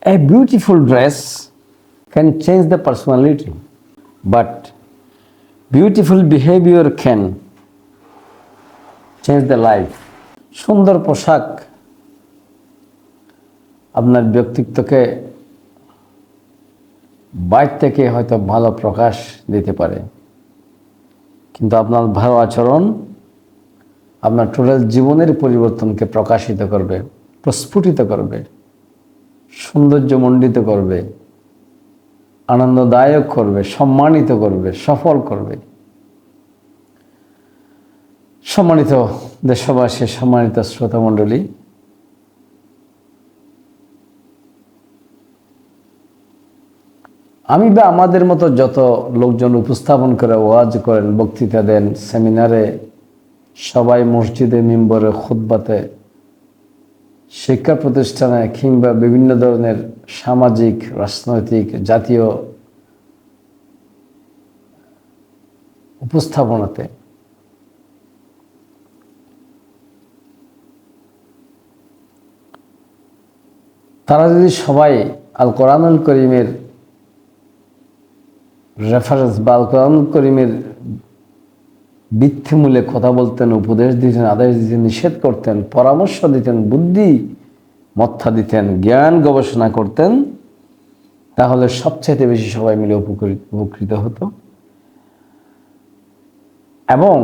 A beautiful dress can change the personality, but beautiful behavior can change the life. সুন্দর পোশাক আপনার ব্যক্তিত্বকে বাইরে থেকে হয়তো ভালো প্রকাশ দিতে পারে, কিন্তু আপনার ভালো আচরণ আপনার টোটাল জীবনের পরিবর্তনকে প্রকাশিত করবে, প্রস্ফুটিত করবে, সৌন্দর্যমণ্ডিত করবে, আনন্দদায়ক করবে, সম্মানিত করবে, সফল করবে। সম্মানিত দেশবাসী, সম্মানিত শ্রোতামণ্ডলী, আমি বা আমাদের মতো যত লোকজন উপস্থাপন করে, ওয়াজ করেন, বক্তৃতা দেন, সেমিনারে, সবাই মসজিদে, মিম্বরে, খুতবাতে, শিক্ষা প্রতিষ্ঠানে কিংবা বিভিন্ন ধরনের সামাজিক, রাজনৈতিক, জাতীয় উপস্থাপনাতে তারা যদি সবাই আল কোরআনুল করিমের রেফারেন্স বা আল কোরআনুল করিমের ভিত্তিমূলে কথা বলতেন, উপদেশ দিতেন, আদেশ দিতেন, নিষেধ করতেন, পরামর্শ দিতেন, বুদ্ধি মত্তা দিতেন, জ্ঞান গবেষণা করতেন, তাহলে সবচেয়ে বেশি সবাই মিলে উপকৃত হতো। এবং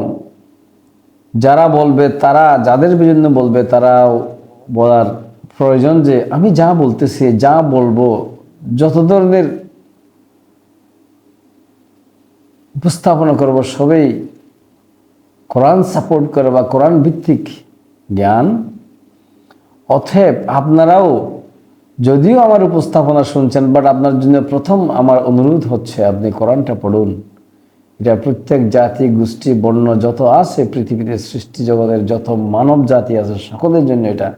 যারা বলবে, তারা যাদের জন্য বলবে, তারা বলার প্রয়োজন যে আমি যা বলতেছি, যা বলবো, যত ধরনের উপস্থাপনা করব, সবই কোরআন সাপোর্ট করে বা কোরআন ভিত্তিক জ্ঞান। অতএব আপনারাও যদিও আমার উপস্থাপনা শুনছেন, বাট আপনার জন্য প্রথম আমার অনুরোধ হচ্ছে আপনি কোরআনটা পড়ুন। এটা প্রত্যেক জাতি, গোষ্ঠী, বর্ণ যত আছে পৃথিবীতে, সৃষ্টি জগতের যত মানব জাতি আছে, সকলের জন্য এটা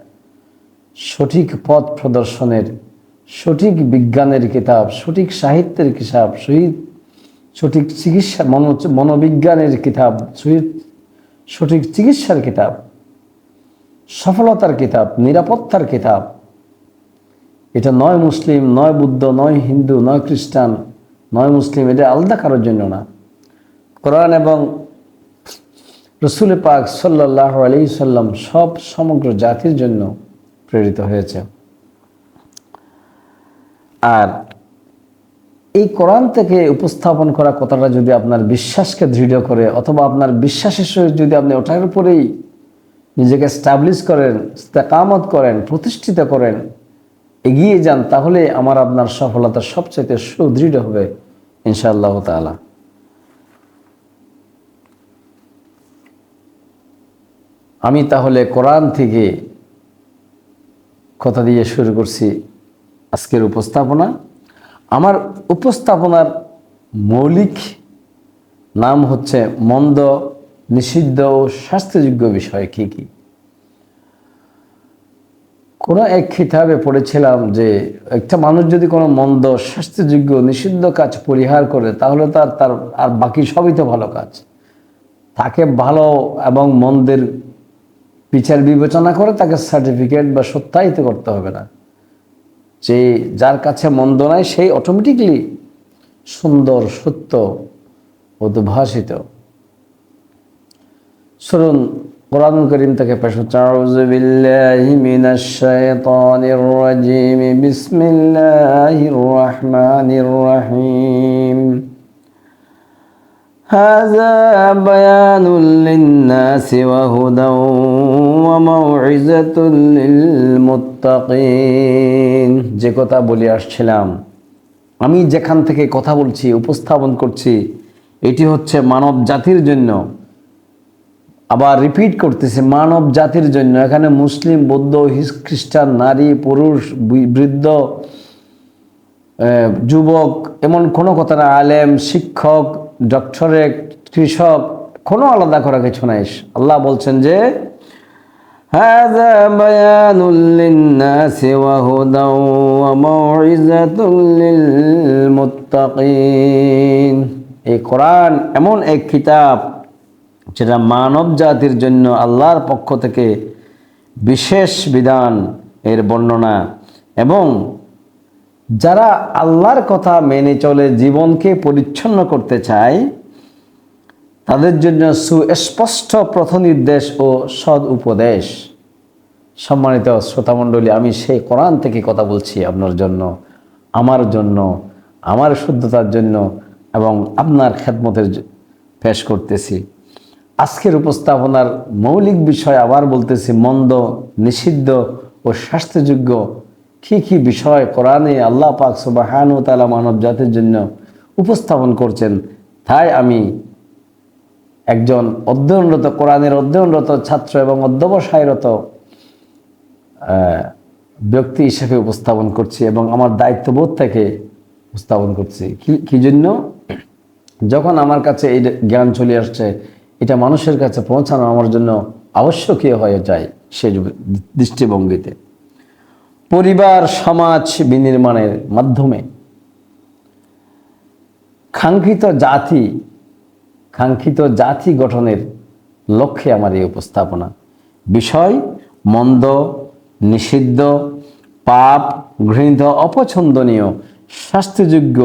সঠিক পথ প্রদর্শনের, সঠিক বিজ্ঞানের কিতাব, সঠিক সাহিত্যের কিতাব, সঠিক চিকিৎসা, মনোবিজ্ঞানের কিতাব, সঠিক চিকিৎসার কিতাব, সফলতার কিতাব, নিরাপত্তার কিতাব। এটা নয় মুসলিম, নয় বুদ্ধ, নয় হিন্দু, নয় খ্রিস্টান, নয় মুসলিম, এটা আলাদা কারোর জন্য না। কোরআন এবং রসুল পাক সাল্লাল্লাহু আলাইহি সাল্লাম সব সমগ্র জাতির জন্য প্রেরিত হয়েছে। আর এই কোরআন থেকে উপস্থাপন করা কথাটা যদি আপনার বিশ্বাসকে দৃঢ় করে, অথবা আপনার বিশ্বাসের সহিত যদি আপনি ওটার উপরেই নিজেকে স্টাবলিশ করেন, ইস্তেকামত করেন, প্রতিষ্ঠিত করেন, এগিয়ে যান, তাহলে আমার আপনার সফলতা সবচেয়ে সুদৃঢ় হবে ইনশাআল্লাহ তাআলা। আমি তাহলে কোরআন থেকে কথা দিয়ে শুরু করছি আজকের উপস্থাপনা। আমার উপস্থাপনার মৌলিক নাম হচ্ছে মন্দ, নিষিদ্ধ ও শাস্তিযোগ্য বিষয় কি কি। কোনো এক কিতাবে পড়েছিলাম যে একটা মানুষ যদি কোনো মন্দ, শাস্তিযোগ্য, নিষিদ্ধ কাজ পরিহার করে, তাহলে তার আর বাকি সবই তো ভালো কাজ। তাকে ভালো এবং মন্দের বিচার বিবেচনা করে তাকে সার্টিফিকেট বা সত্যায়িত করতে হবে না। যে যার কাছে মন্দ নাই, সেই অটোমেটিকলি সুন্দর, সত্য, উদ্ভাসিত। শুনুন কোরআনুল কারীম থেকে পেশ হচ্ছে, আউযু বিল্লাহি মিনাশ শাইতানির রাজীম, বিসমিল্লাহির রহমানির রহিম। হাযা বায়ানুল লিন-নাসি ওয়া হুদাও ওয়া মাউইযাতুল লিল মুত্তাকিন। যে কথা বলে আসছিলাম, আমি যেখান থেকে কথা বলছি, উপস্থাপন করছি, এটি হচ্ছে মানব জাতির জন্য। আবার রিপিট করতেছে, মানব জাতির জন্য। এখানে মুসলিম, বৌদ্ধ, খ্রিস্টান, নারী, পুরুষ, বৃদ্ধ, যুবক এমন কোনো কথা না, আলেম, শিক্ষক, ডক্টরেট, কৃষক, কোনো আলাদা করা কিছু নাই। আল্লাহ বলছেন যে হাযা বায়ানুল লিন-নাসি ওয়া হুদাও ওয়া মাউইযাতুল লিল মুত্তাকিন। এই কোরআন এমন এক কিতাব যেটা মানব জাতির জন্য আল্লাহর পক্ষ থেকে বিশেষ বিধান এর বর্ণনা এবং যারা আল্লাহর কথা মেনে চলে জীবনকে পরিচ্ছন্ন করতে চায়, তাদের জন্য সুস্পষ্ট পথনির্দেশ ও সৎ উপদেশ। সম্মানিত শ্রোতামণ্ডলী, আমি সেই কোরআন থেকে কথা বলছি আপনার জন্য, আমার শুদ্ধতার জন্য এবং আপনার খেদমতের পেশ করতেছি। আজকের উপস্থাপনার মৌলিক বিষয় আবার বলতেছি, মন্দ, নিষিদ্ধ ও শাস্তিযোগ্য কি কি বিষয় কোরআনে আল্লাহ পাক সুবহানাহু ওয়া তাআলা মানব জাতির জন্য উপস্থাপন করছেন। তাই আমি একজন অধ্যয়নরত, কোরআনের অধ্যয়নরত ছাত্র এবং অধ্যবসায়রত ব্যক্তি হিসেবে উপস্থাপন করছি এবং আমার দায়িত্ববোধ থেকে উপস্থাপন করছি। কি জন্য? যখন আমার কাছে এই জ্ঞান চলে আসছে, এটা মানুষের কাছে পৌঁছানো আমার জন্য আবশ্যকীয় হয়ে যায়। সেই দৃষ্টিভঙ্গিতে পরিবার সমাজ বিনির্মাণের মাধ্যমে কাঙ্ক্ষিত জাতি গঠনের লক্ষ্যে আমার এই উপস্থাপনা। বিষয় মন্দ, নিষিদ্ধ, পাপ, ঘৃণিত, অপছন্দনীয়, শাস্তিযোগ্য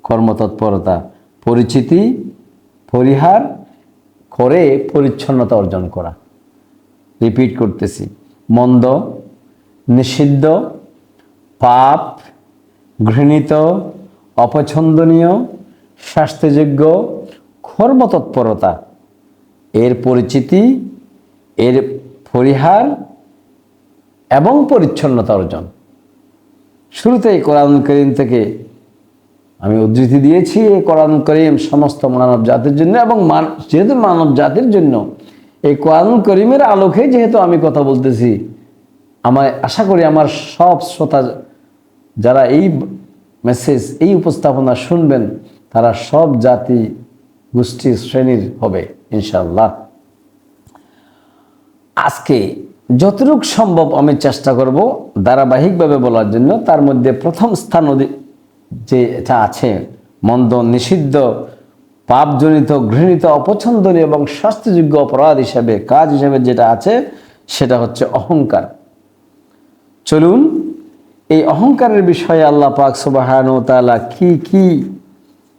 কর্মতৎপরতা, পরিচিতি, পরিহার করে পরিচ্ছন্নতা অর্জন করা। রিপিট করতেছি, মন্দ, নিষিদ্ধ, পাপ, ঘৃণিত, অপছন্দনীয়, শাস্তিযোগ্য কর্মতৎপরতা, এর পরিচিতি, এর পরিহার এবং পরিচ্ছন্নতা অর্জন। শুরুতেই কোরআন কারীম থেকে আমি উদ্ধৃতি দিয়েছি। এই কোরআন কারীম সমস্ত মানব জাতির জন্য, এবং যেহেতু মানব জাতির জন্য, এই কোরআন কারীমের আলোকে যেহেতু আমি কথা বলতেছি, আশা করি আমার সব শ্রোতা যারা এই মেসেজ, এই উপস্থাপনা শুনবেন, তারা সব জাতি, গোষ্ঠী, শ্রেণীর হবে ইনশাআল্লাহ। আজকে যতটুকু সম্ভব আমি চেষ্টা করব ধারাবাহিকভাবে বলার জন্য। তার মধ্যে প্রথম স্থান যে এটা আছে, মন্দ, নিষিদ্ধ, পাপজনিত, ঘৃণিত, অপছন্দনীয় এবং শাস্তিযোগ্য অপরাধ হিসেবে, কাজ হিসেবে যেটা আছে, সেটা হচ্ছে অহংকার। চলুন এই অহংকারের বিষয়ে আল্লাহ পাক সুবহানাহু ওয়া তাআলা কি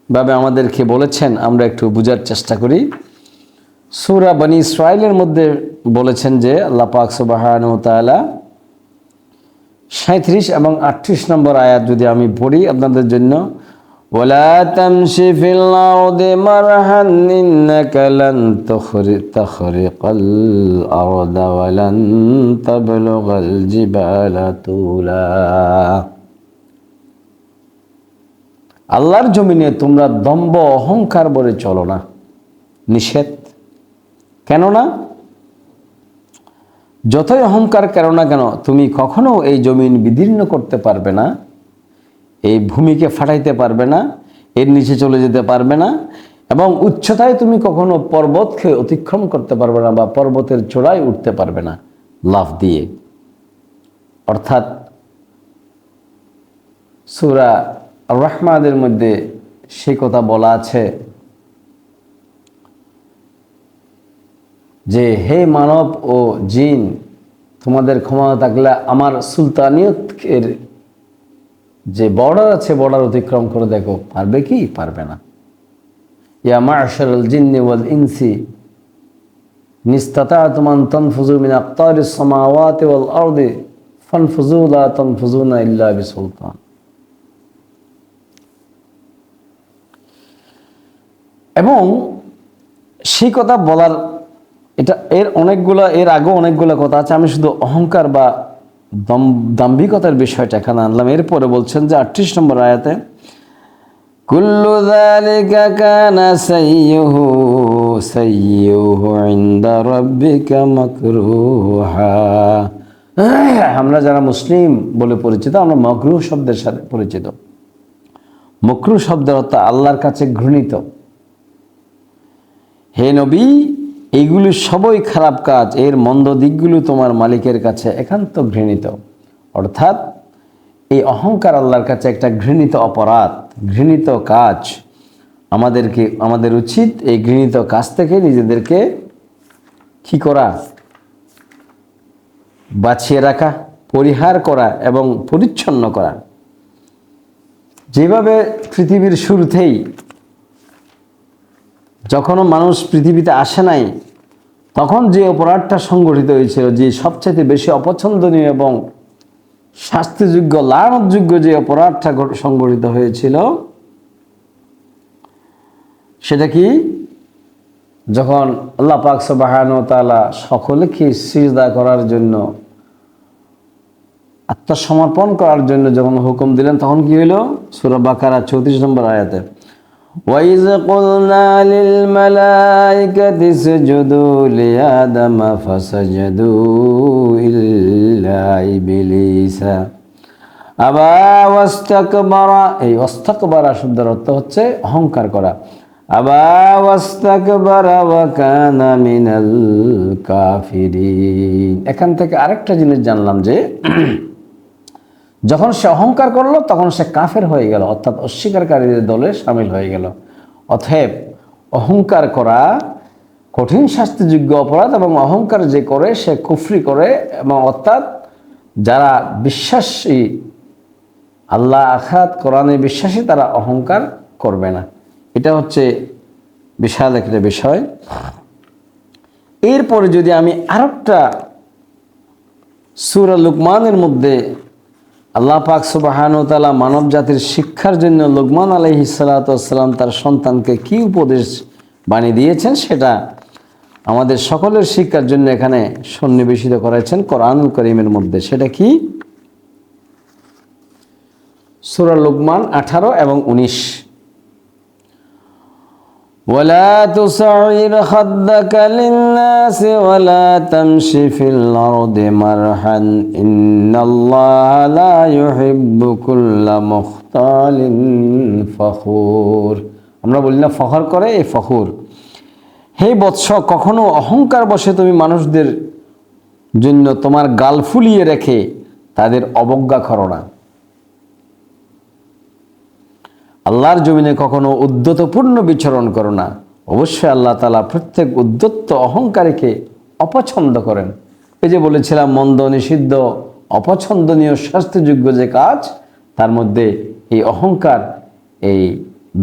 ভাবে আমাদেরকে বলেছেন আমরা একটু বোঝার চেষ্টা করি। সূরা বনী ইসরাঈলের মধ্যে বলেছেন যে আল্লাহ পাক সুবহানাহু ওয়া তাআলা 37 এবং 38 নম্বর আয়াত যদি আমি পড়ি আপনাদের জন্য, ওয়ালা তামশি ফিল আরদি মারহান ইন্নাকা লান তাখরিকাল আরদা ওয়া লান তাবলুগাল জিবালা তুলা। আল্লাহর জমিনে তোমরা দম্ভ, অহংকার বলে চলো না। নিষেধ। কেননা যতই অহংকার করো না কেন, তুমি কখনো এই জমিন বিদীর্ণ করতে পারবে না, এই ভূমিকে ফাটাইতে পারবে না, এর নিচে চলে যেতে পারবে না, এবং উচ্চতায় তুমি কখনো পর্বতকে অতিক্রম করতে পারবে না বা পর্বতের চূড়ায় উঠতে পারবে না লাফ দিয়ে। অর্থাৎ সূরা আর-রাহমানের মধ্যে সেই কথা বলা আছে যে, হে মানব ও জিন, তোমাদের ক্ষমতা থাকলে আমার সুলতানিয়তের যে বর্ডার আছে, বর্ডার অতিক্রম করে দেখো, পারবে কি? পারবে না। ইয়া মা'শারাল জিন্নি ওয়াল ইনসি নিস্তাতা'তুম আন তানফুযু মিন আকতারিস সামাওয়াতি ওয়াল আরদি ফানফুযু লা তানফুযুনা ইল্লা বিসুলতান। এবং সেই কথা বলার এর আগেও অনেকগুলো কথা আছে। আমি শুধু অহংকার বা দাম্ভিকতার বিষয়টা এখানে আনলাম। এরপরে বলছেন যে 38 নম্বর আয়াতে, কুল্লু যালিকা কানা সাইয়্যুহু ইনদা রাব্বিকা মাকরুহা। আমরা যারা মুসলিম বলে পরিচিত, আমরা মাকরুহ শব্দের সাথে পরিচিত। মাকরুহ শব্দের অর্থ আল্লাহর কাছে ঘৃণিত। হে নবী, এইগুলো সবই খারাপ কাজ, এর মন্দ দিকগুলো তোমার মালিকের কাছে একান্ত ঘৃণিত। অর্থাৎ এই অহংকার আল্লাহর কাছে একটা ঘৃণিত অপরাধ, ঘৃণিত কাজ। আমাদের উচিত এই ঘৃণিত কাজ থেকে নিজেদেরকে কি করা? বাঁচিয়ে রাখা, পরিহার করা এবং পরিচ্ছন্ন করা। যেভাবে পৃথিবীর শুরুতেই যখনও মানুষ পৃথিবীতে আসে নাই তখন যে অপরাধটা সংগঠিত হয়েছিল, যে সবচেয়ে বেশি অপছন্দনীয় এবং শাস্তিযোগ্য লানতযোগ্য যে অপরাধটা সংগঠিত হয়েছিল, সেটা কি? যখন আল্লাহ পাক সুবহানাহু ওয়া তাআলা সকলকে সিজদা করার জন্য, আত্মসমর্পণ করার জন্য যখন হুকুম দিলেন, তখন কি হইল? সূরা বাকারা 34 নম্বর আয়াতে, وَإِذْ قُلْنَا لِلْمَلَائِكَةِ اسْجُدُوا لِآدَمَ فَسَجَدُوا إِلَّا إِبْلِيسَ أَبَى وَاسْتَكْبَرَ। এই ওয়াস্তাকবারা শব্দের অর্থ হচ্ছে অহংকার করা। আবা ওয়াস্তাকবারা ওয়া কানা মিনাল কাফিরিন। এখান থেকে আরেকটা জিনিস জানলাম যে যখন সে অহংকার করলো তখন সে কাফের হয়ে গেল, অর্থাৎ অস্বীকারীদের দলে সামিল হয়ে গেল। অতএব অহংকার করা কঠিন শাস্তিযোগ্য অপরাধ, এবং অহংকার যে করে সে কুফরি করে, এবং অর্থাৎ যারা বিশ্বাসী, আল্লাহ আখিরাত কোরআনে বিশ্বাসী, তারা অহংকার করবে না। এটা হচ্ছে বিশাল একটা বিষয়। এরপরে যদি আমি আরেকটা সূরা লুকমানের মধ্যে আল্লাহ পাক সুবহানাহু ওয়া তাআলা মানব জাতির শিক্ষার জন্য লুকমান আলাইহিস সালাতু ওয়াস সালাম তার সন্তানকে কি উপদেশ বাণী দিয়েছেন, সেটা আমাদের সকলের শিক্ষার জন্য এখানে সন্নিবেশিত করেছেন কোরআনুল কারীমের মধ্যে। সেটা কি? সূরা লুকমান 18 এবং 19। ولا تصعر خدك للناس ولا تمشي في الأرض مرحا إن الله لا يحب كل مختال فخور। আমরা বলি না ফখর করে, এই ফখর। হে বৎস, কখনো অহংকার বশে তুমি মানুষদের জন্য তোমার গাল ফুলিয়ে রেখে তাদের অবজ্ঞা করো না। আল্লাহর জমিনে কখনো উদ্ধতপূর্ণ বিচরণ করো না। অবশ্যই আল্লাহ তাআলা প্রত্যেক উদ্ধত অহংকারীকে অপছন্দ করেন। এই যে বলেছিলাম, মন্দ, নিষিদ্ধ, অপছন্দনীয়, শাস্তিযোগ্য যে কাজ, তার মধ্যে এই অহংকার, এই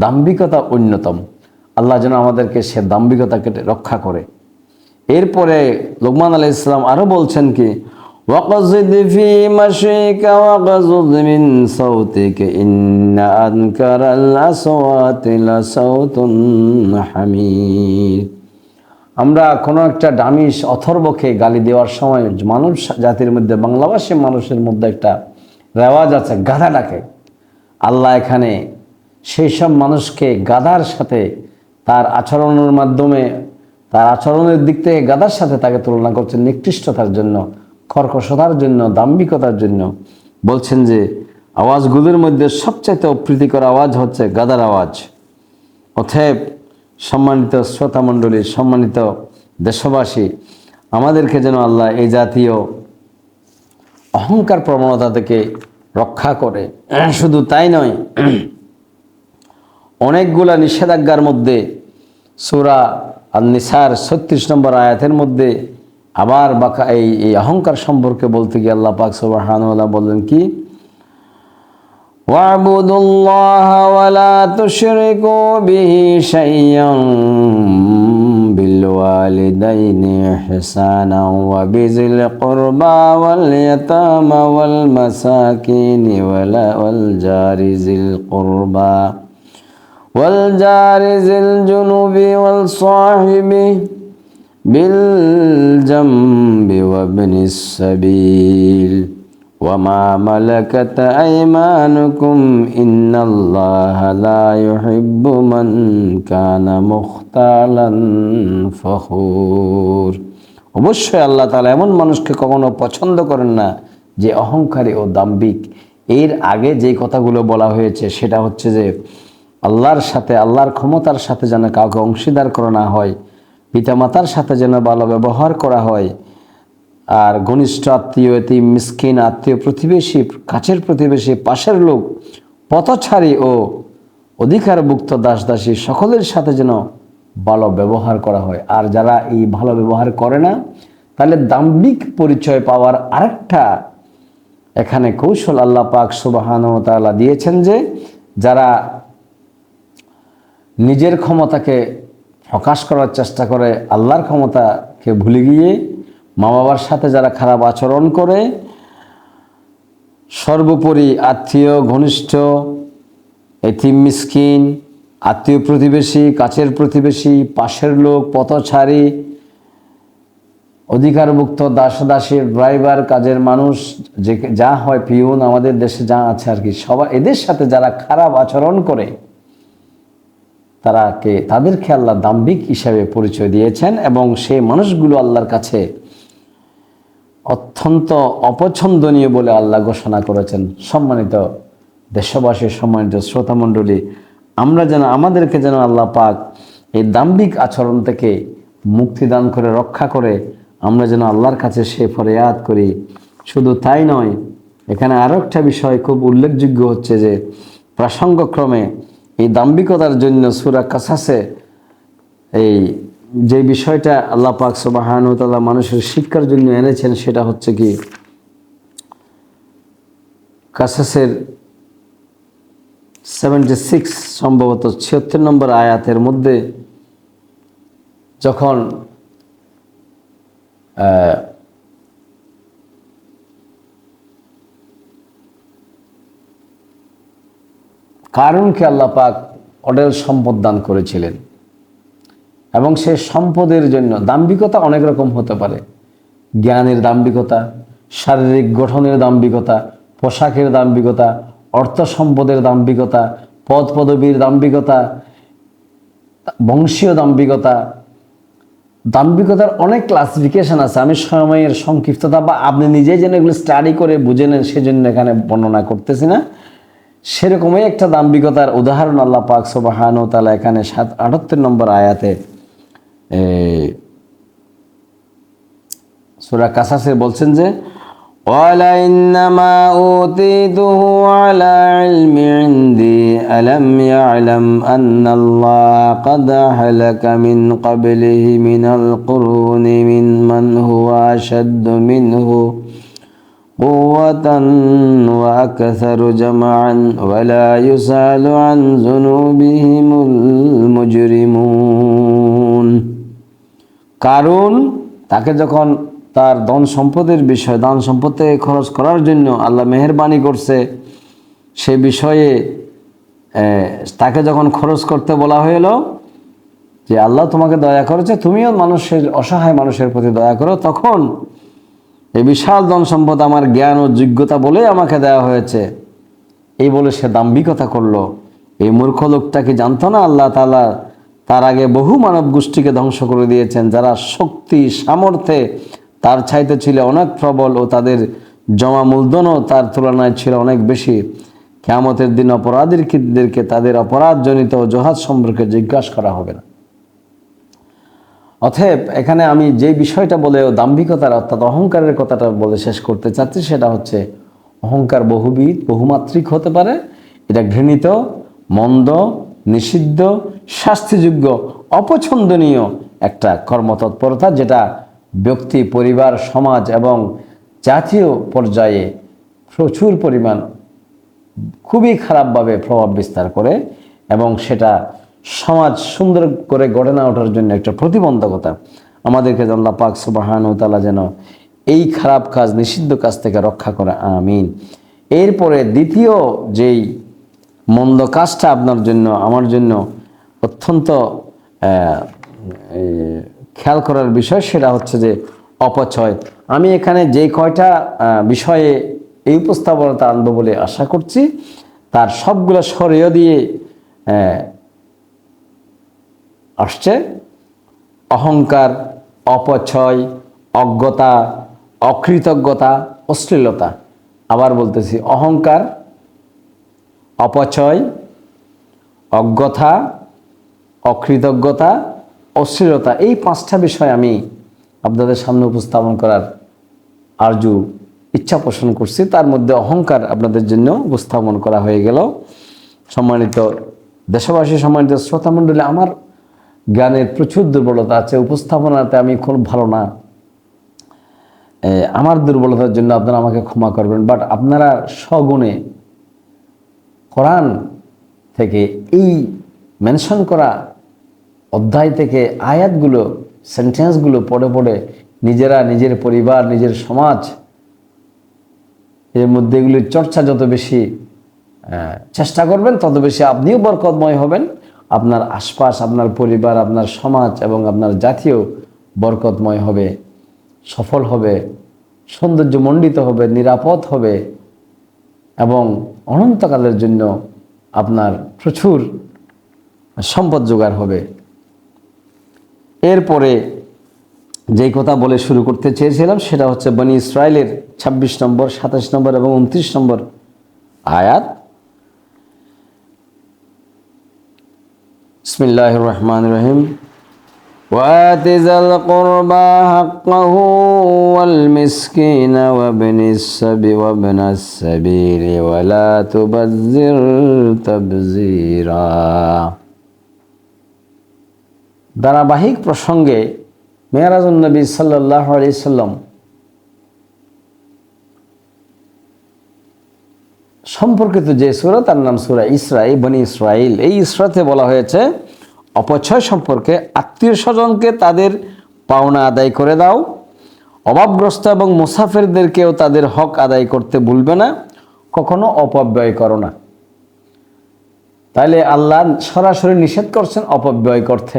দাম্ভিকতা অন্যতম। আল্লাহ যেন আমাদেরকে সে দাম্ভিকতাকে রক্ষা করে। এরপরে লুকমান আলাইহিস সালাম আরো বলছেন কি, وَقَصِدْ فِي مَشْيِكَ وَغْضُضْ مِنْ صَوْتِكَ إِنَّ أَنكَرَ الْأَصْوَاتِ لَصَوْتُ الْحَمِيرِ। আমরা কোনো একটা ডামিস অথর্বকে গালি দেওয়ার সময় মানব জাতির মধ্যে, বাংলাভাষী মানুষের মধ্যে একটা রেওয়াজ আছে, গাধা ডাকে। আল্লাহ এখানে সেই সব মানুষকে গাধার সাথে, তার আচরণের মাধ্যমে, তার আচরণের দিক থেকে গাধার সাথে তাকে তুলনা করছেন নিকৃষ্টতার জন্য, কর্কশতার জন্য, দাম্ভিকতার জন্য। বলছেন যে আওয়াজগুলোর মধ্যে সবচাইতে অপ্রীতিকর আওয়াজ হচ্ছে গাধার আওয়াজ। অতএব সম্মানিত শ্রোতামণ্ডলী, সম্মানিত দেশবাসী, আমাদেরকে যেন আল্লাহ এই জাতীয় অহংকার প্রবণতা থেকে রক্ষা করে। শুধু তাই নয়, অনেকগুলা নিষেধাজ্ঞার মধ্যে সূরা আন-নিসার 36 নম্বর আয়াতের মধ্যে আবার এই অহংকার সম্পর্কে বলতে গিয়ে আল্লাহ পাক সুবহানাহু ওয়া তাআলা বললেন কি, ওয়া'বুদুল্লাহা ওয়া লা তুশরিকু বিহি শাইয়্যান বিল ওয়ালিদাইনি ইহসানান ওয়া বিযিল কুরবা ওয়াল ইয়াতামা ওয়াল মাসাকিনি ওয়াল জারি যিল কুরবা ওয়াল জারি যিল জুনুবি ওয়াল সাহিবি بالجنب وابن السبيل وما ملكت أيمانكم إن الله لا يحب من كان مختالا فخور। অবশ্যই আল্লাহ তাআলা এমন মানুষকে কখনো পছন্দ করেন না যে অহংকারী ও দাম্ভিক। এর আগে যে কথাগুলো বলা হয়েছে সেটা হচ্ছে যে আল্লাহর সাথে, আল্লাহর ক্ষমতার সাথে যেন কাউকে অংশীদার করা না হয়, পিতামাতার সাথে যেন ভালো ব্যবহার করা হয়, আর ঘনিষ্ঠ আত্মীয়, এতিম, মিসকিন, আত্মীয়, প্রতিবেশী, কাছের প্রতিবেশী, পাশের লোক, পথচারী ও অধিকারভুক্ত দাস দাসী সকলের সাথে যেন ভালো ব্যবহার করা হয়। আর যারা এই ভালো ব্যবহার করে না, তাহলে দাম্ভিক পরিচয় পাওয়ার আরেকটা এখানে কৌশল আল্লাহ পাক সুবহানাহু ওয়া তাআলা দিয়েছেন, যে যারা নিজের ক্ষমতাকে প্রকাশ করার চেষ্টা করে, আল্লাহর ক্ষমতাকে ভুলে গিয়ে মা বাবার সাথে যারা খারাপ আচরণ করে, সর্বোপরি আত্মীয় ঘনিষ্ঠ, এতিম মিসকিন, আত্মীয় প্রতিবেশী, কাছের প্রতিবেশী, পাশের লোক, পথচারী, অধিকারভুক্ত দাসদাসীর, ড্রাইভার, কাজের মানুষ, যে যা হয় পিউন, আমাদের দেশে যা আছে আর কি, সবাই এদের সাথে যারা খারাপ আচরণ করে তাদেরকে আল্লাহ দাম্ভিক হিসাবে পরিচয় দিয়েছেন এবং সেই মানুষগুলো আল্লাহর কাছে অত্যন্ত অপছন্দনীয় বলে আল্লাহ ঘোষণা করেছেন। সম্মানিত দেশবাসী, সম্মানিত শ্রোতামণ্ডলী, আমাদেরকে যেন আল্লাহ পাক এই দাম্ভিক আচরণ থেকে মুক্তিদান করে রক্ষা করে আমরা যেন আল্লাহর কাছে সে ফরিয়াদ করি। শুধু তাই নয়, এখানে আরও একটা বিষয় খুব উল্লেখযোগ্য হচ্ছে যে প্রাসঙ্গক্রমে এই দাম্ভিকতার জন্য সূরা কাসাসে এই যে বিষয়টা আল্লাহ পাক সুবহানাহু ওয়া তাআলা মানুষের শিক্ষার জন্য এনেছেন সেটা হচ্ছে কি, কাসাসের 76 সম্ভবত 76 নম্বর আয়াতের মধ্যে যখন কারুনকে আল্লাহ পাক অঢেল সম্পদ দান করেছিলেন এবং সেই সম্পদের জন্য দাম্ভিকতা অনেক রকম হতে পারে। জ্ঞানের দাম্ভিকতা, শারীরিক গঠনের দাম্ভিকতা, পোশাকের দাম্ভিকতা, অর্থ সম্পদের দাম্ভিকতা, পদ পদবীর দাম্ভিকতা, বংশীয় দাম্ভিকতা। দাম্ভিকতার অনেক ক্লাসিফিকেশন আছে। আমি সময়ের সংক্ষিপ্ততা বা আপনি নিজেই যেন এগুলো স্টাডি করে বুঝে নেন সেজন্য এখানে বর্ণনা করতেছি না। সেরকমই একটা দাম্ভিকতার উদাহরণ আল্লাহ পাক সুবহানাহু ওয়া তাআলা এখানে 78 নম্বর আয়াতে সূরা কাসাসে বলছেন যে ওয়ালা ইন্নামা উতিতুহু আলা ইলমি ইনদি আলাম ইয়ালাম আন্নাল্লাহা কাদ হালাকা মিন ক্বাবলিহি মিনাল কুরুনি মিম্মান হুয়া আশাদ্দু মিনহু কুওয়াতান ওয়া আকসারু জামআন ওয়া লা ইউসালু আন যুনুবিহিমুল মুজরিমুন। কারণ তাকে যখন তার ধন সম্পদের বিষয়, দান সম্পদ থেকে খরচ করার জন্য আল্লাহ মেহেরবানি করছে, সে বিষয়ে তাকে যখন খরচ করতে বলা হইল যে আল্লাহ তোমাকে দয়া করেছে, তুমিও মানুষের, অসহায় মানুষের প্রতি দয়া করো, তখন এই বিশাল ধন সম্পদ আমার জ্ঞান ও যোগ্যতা বলেই আমাকে দেওয়া হয়েছে, এই বলে সে দাম্ভিকতা করলো। এই মূর্খ লোকটা কি জানতো না আল্লাহ তাআলা তার আগে বহু মানব গোষ্ঠীকে ধ্বংস করে দিয়েছেন যারা শক্তি সামর্থ্যে তার চাইতে ছিল অনেক প্রবল ও তাদের জমা মূলধনও তার তুলনায় ছিল অনেক বেশি। কিয়ামতের দিন অপরাধীদেরকে তাদের অপরাধজনিত অজুহাত সম্পর্কে জিজ্ঞাসা করা হবে না। অতএব এখানে আমি যে বিষয়টা বলে দাম্ভিকতার অর্থাৎ অহংকারের কথাটা বলে শেষ করতে চাচ্ছি সেটা হচ্ছে অহংকার বহুবিধ, বহুমাত্রিক হতে পারে। এটা ঘৃণিত, মন্দ, নিষিদ্ধ, শাস্তিযোগ্য, অপছন্দনীয় একটা কর্মতৎপরতা, যেটা ব্যক্তি, পরিবার, সমাজ এবং জাতীয় পর্যায়ে প্রচুর পরিমাণ খুবই খারাপভাবে প্রভাব বিস্তার করে এবং সেটা সমাজ সুন্দর করে গড়ে না ওঠার জন্য একটা প্রতিবন্ধকতা। আমাদেরকে আল্লাহ পাক সুবহানাহু ওয়া তাআলা যেন এই খারাপ কাজ, নিষিদ্ধ কাজ থেকে রক্ষা করে, আমিন। এরপরে দ্বিতীয় যেই মন্দ কাজটা আপনার জন্য, আমার জন্য অত্যন্ত খেয়াল করার বিষয়, সেটা হচ্ছে যে অপচয়। আমি এখানে যে কয়টা বিষয়ে এই উপস্থাপনাটা আনবো বলে আশা করছি, তার সবগুলো সরিয়ে দিয়ে আসছে অহংকার, অপচয়, অজ্ঞতা, অকৃতজ্ঞতা, অশ্লীলতা। আবার বলতেছি, অহংকার, অপচয়, অজ্ঞতা, অকৃতজ্ঞতা, অশ্লীলতা, এই পাঁচটা বিষয় আমি আপনাদের সামনে উপস্থাপন করার আরজু ইচ্ছা পোষণ করছি। তার মধ্যে অহংকার আপনাদের জন্য উপস্থাপন করা হয়ে গেল। সম্মানিত দেশবাসী, সম্মানিত শ্রোতামণ্ডলী, আমার জ্ঞানের প্রচুর দুর্বলতা আছে, উপস্থাপনাতে আমি খুব ভালো না। আমার দুর্বলতার জন্য আপনারা আমাকে ক্ষমা করবেন, বাট আপনারা সগুণে কোরআন থেকে এই মেনশন করা অধ্যায় থেকে আয়াতগুলো, সেন্টেন্সগুলো পড়ে পড়ে নিজেরা, নিজের পরিবার, নিজের সমাজ, এর মধ্যে এগুলির চর্চা যত বেশি চেষ্টা করবেন, তত বেশি আপনিও বরকতময় হবেন, আপনার আশপাশ, আপনার পরিবার, আপনার সমাজ এবং আপনার জাতীয় বরকতময় হবে, সফল হবে, সৌন্দর্যমণ্ডিত হবে, নিরাপদ হবে এবং অনন্তকালের জন্য আপনার প্রচুর সম্পদ জোগাড় হবে। এরপরে যেই কথা বলে শুরু করতে চেয়েছিলাম সেটা হচ্ছে বনি ইসরাইলের 26 নম্বর, 27 নম্বর এবং 29 নম্বর আয়াত। বিসমিল্লাহির রহমানির রহিম। وآت ذا القربى حقه والمسكين وابن السبيل ولا تبذر تبذيرا। ধারাবাহিক প্রসঙ্গে মেরাজুন নবী সাল্লাল্লাহু আলাইহি সাল্লাম সম্পর্কিত যে সূরা, তার নাম সূরা ইসরা, বনি ইসরাইল। এই ইসরাতে বলা হয়েছে অপচয় সম্পর্কে, আত্মীয় স্বজনকে তাদের পাওনা আদায় করে দাও, অভাবগ্রস্ত এবং মুসাফিরদেরকেও তাদের হক আদায় করতে ভুলবে না, কখনো অপব্যয় করো না। তাহলে আল্লাহ সরাসরি নিষেধ করছেন অপব্যয় করতে,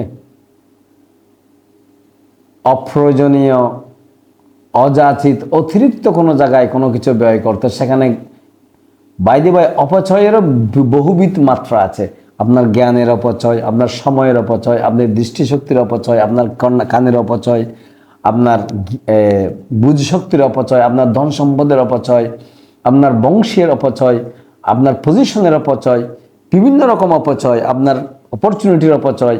অপ্রয়োজনীয়, অযাচিত, অতিরিক্ত কোনো জায়গায় কোনো কিছু ব্যয় করতে। সেখানে বাইরে অপচয়েরও বহুবিধ মাত্রা আছে। আপনার জ্ঞানের অপচয়, আপনার সময়ের অপচয়, আপনার দৃষ্টিশক্তির অপচয়, আপনার কানের অপচয়, আপনার বুঝশক্তির অপচয়, আপনার ধন সম্পদের অপচয়, আপনার বংশের অপচয়, আপনার পজিশনের অপচয়, বিভিন্ন রকম অপচয়, আপনার অপরচুনিটির অপচয়,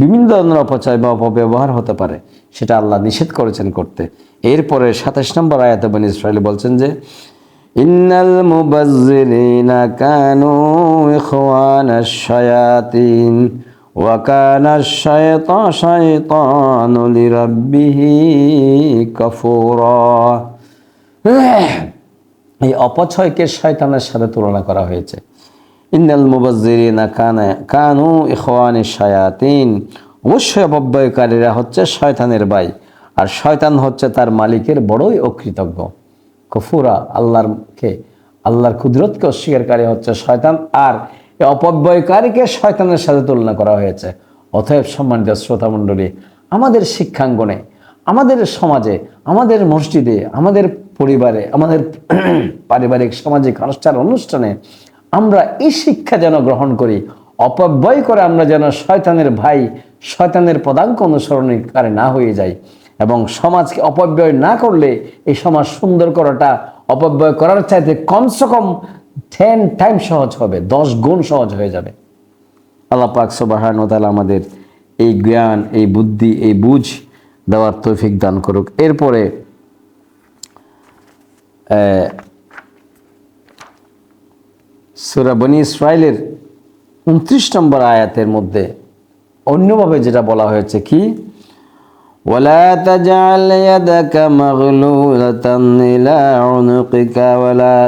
বিভিন্ন ধরনের অপচয় বা অপব্যবহার হতে পারে, সেটা আল্লাহ নিষেধ করেছেন করতে। এরপরে 27 নম্বর আয়াতে বনী ইসরাইল বলছেন যে ইন্নাল মুবাজ্জিরিনা কানু ইখওয়ানাশ শায়াতিন ওয়া কানাশ শায়তানু লিরাব্বিহি কাফুরা। এই অপচয়কে শয়তানের সাথে তুলনা করা হয়েছে। ইন্নাল মুবাজ্জিরিনা কানু ইখওয়ানাশ শায়াতিন, অবশ্যই অপব্যয়কারীরা হচ্ছে শয়তানের ভাই, আর শয়তান হচ্ছে তার মালিকের বড়ই অকৃতজ্ঞ। কফুরা, আল্লাহর কুদরতকে অস্বীকারী হচ্ছে শয়তান, আর এই অপব্যয়কারীকে শয়তানের সাথে তুলনা করা হয়েছে। অতএব সম্মানিত শ্রোতামণ্ডলী, আমাদের শিক্ষাঙ্গনে, আমাদের সমাজে, আমাদের মসজিদে, আমাদের পরিবারে, আমাদের পারিবারিক সামাজিক অনুষ্ঠানে আমরা এই শিক্ষা যেন গ্রহণ করি, অপব্যয় করে আমরা যেন শয়তানের ভাই, শয়তানের পদাঙ্ক অনুসরণকারী না হয়ে যাই, এবং সমাজকে অপব্যয় না করলে এই সমাজ সুন্দর করাটা অপব্যয় করার চাইতে কমসে কম 10 টাইম সহজ হবে, 10 গুণ সহজ হয়ে যাবে। আল্লাহ পাক সুবহানাহু ওয়া তাআলা আমাদের এই জ্ঞান, এই বুদ্ধি, এই বুঝ দেওয়ার তৌফিক দান করুক। এরপরে সূরা বনী ইসরাইলের 29 নম্বর আয়াতের মধ্যে অন্যভাবে যেটা বলা হয়েছে কি, ولا تجعل يدك مغلولة إلى عنقك ولا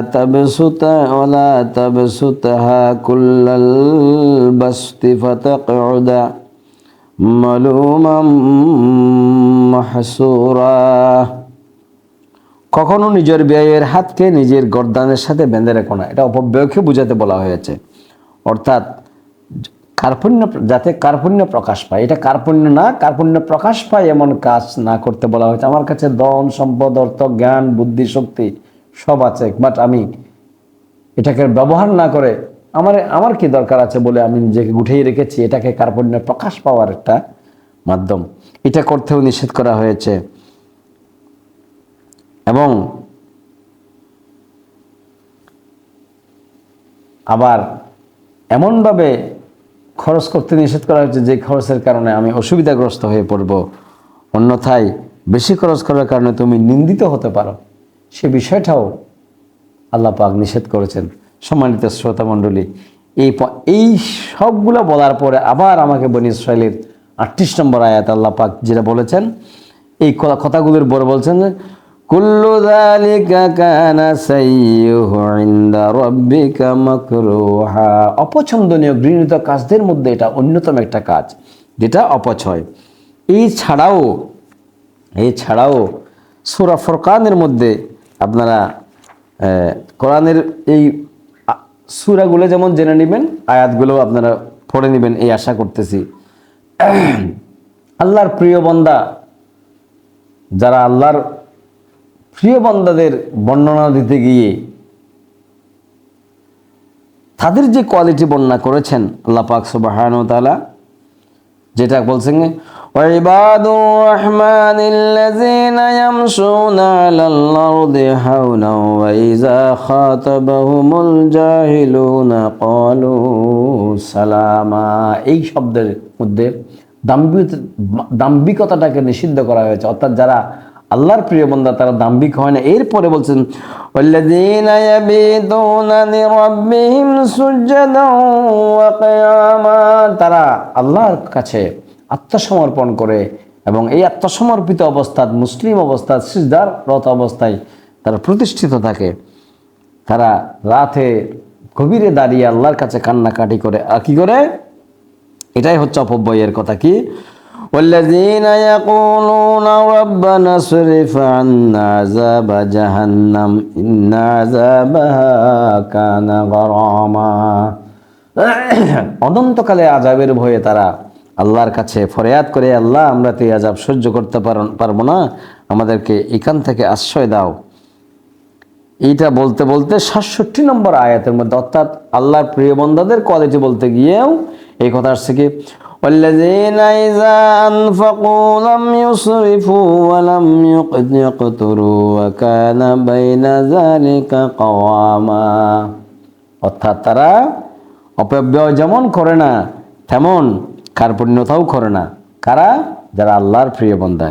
تبسطها كل البسط فتقعد ملوما محسورا। কখনো নিজের ব্যয়ের হাতকে নিজের গর্দানের সাথে বেঁধে রেখো না। এটা অপব্যয়কে বোঝাতে বলা হয়েছে, অর্থাৎ কার্পণ্য, যাতে কার্পণ্য প্রকাশ পায়। এটা কার্পণ্য না, কার্পণ্য প্রকাশ পায় এমন কাজ না করতে বলা হয়েছে। আমার কাছে ধন সম্পদ, অর্থ, জ্ঞান, বুদ্ধি, শক্তি সব আছে, বাট আমি এটাকে ব্যবহার না করে আমার কি দরকার আছে বলে আমি নিজেকে গুটিয়ে রেখেছি, এটাকে কার্পণ্য প্রকাশ পাওয়ার একটা মাধ্যম। এটা করতেও নিষেধ করা হয়েছে। এবং আবার এমনভাবে খরচ করতে নিষেধ করা হয়েছে যে খরচের কারণে আমি অসুবিধাগ্রস্ত হয়ে পড়ব, অন্যথায় বেশি খরচ করার কারণে তুমি নিন্দিত হতে পারো, সে বিষয়টাও আল্লাহ পাক নিষেধ করেছেন। সম্মানিত শ্রোতামণ্ডলী, এই সবগুলো বলার পরে আবার আমাকে বনী ইসরাইলের 38 নম্বর আয়াত আল্লাহ পাক যেটা বলেছেন, এই কথাগুলোর পরে বলছেন যে কুল্লু যালিকা কানা সাইয়্যুহু ইনদা রাব্বিকা মাকরুহা। অপছন্দনীয় ঘৃণিত কাজদের মধ্যে এটা অন্যতম একটা কাজ, যেটা অপছয়। এছাড়াও সূরা ফুরকানের মধ্যে আপনারা কোরআনের এই সূরাগুলো যেমন জেনে নেবেন, আয়াতগুলো আপনারা পড়ে নেবেন এই আশা করতেছি। আল্লাহর প্রিয় বান্দা, যারা আল্লাহর প্রিয় বান্দাদের বর্ণনা দিতে গিয়ে তাদের যে কোয়ালিটি বর্ণনা করেছেন আল্লাহ পাক সুবহানাহু ওয়া তাআলা, যেটা বলছেন ওয়াইবাদুর রাহমানিল্লাযীনা ইয়ামশুনা আলাল আরদি হাওনা ওয়া ইযা খাতাবাহুমুল জাহিলুনা ক্বালু সালামা। এই শব্দের মধ্যে দাম্ভিকতাটাকে নিষিদ্ধ করা হয়েছে, অর্থাৎ যারা আল্লাহর প্রিয় বান্দা তারা দাম্ভিক হয় না। এরপরে বলছেন ওয়াল্লাযীনা ইয়াবিতুনা লিরাব্বিহিম সুজদান ওয়া কিয়ামা, তারা আল্লাহর কাছে আত্মসমর্পণ করে এবং এই আত্মসমর্পিত অবস্থায় মুসলিম অবস্থায় সিজদাররত অবস্থায় তারা প্রতিষ্ঠিত থাকে। তারা রাতে গভীরে দাঁড়িয়ে আল্লাহর কাছে কান্নাকাটি করে। আর কি করে? এটাই হচ্ছে অপব্যয়ের কথা। কি والذين يقولون ربنا اصرف عنا عذاب جهنم إن عذابها كان غراما। অনন্তকালে আযাবের ভয়ে তারা আল্লাহর কাছে ফরিয়াদ করে, আল্লাহ আমরা তো এই আযাব সহ্য করতে পারবো না, আমাদেরকে এখান থেকে আশ্রয় দাও। এইটা বলতে বলতে 67 নম্বর আয়াতের মধ্যে, অর্থাৎ আল্লাহর প্রিয় বান্দাদের কোয়ালিটি বলতে গিয়েও এই কথা আসছে কি والذين إذا أنفقوا لم يسرفوا ولم يقتروا وكان بين ذلك قواما। অর্থাৎ তারা অপব্যয় যেমন করে না তেমন কার্পণ্যতাও করে না। কারা? যারা আল্লাহর প্রিয় বান্দা।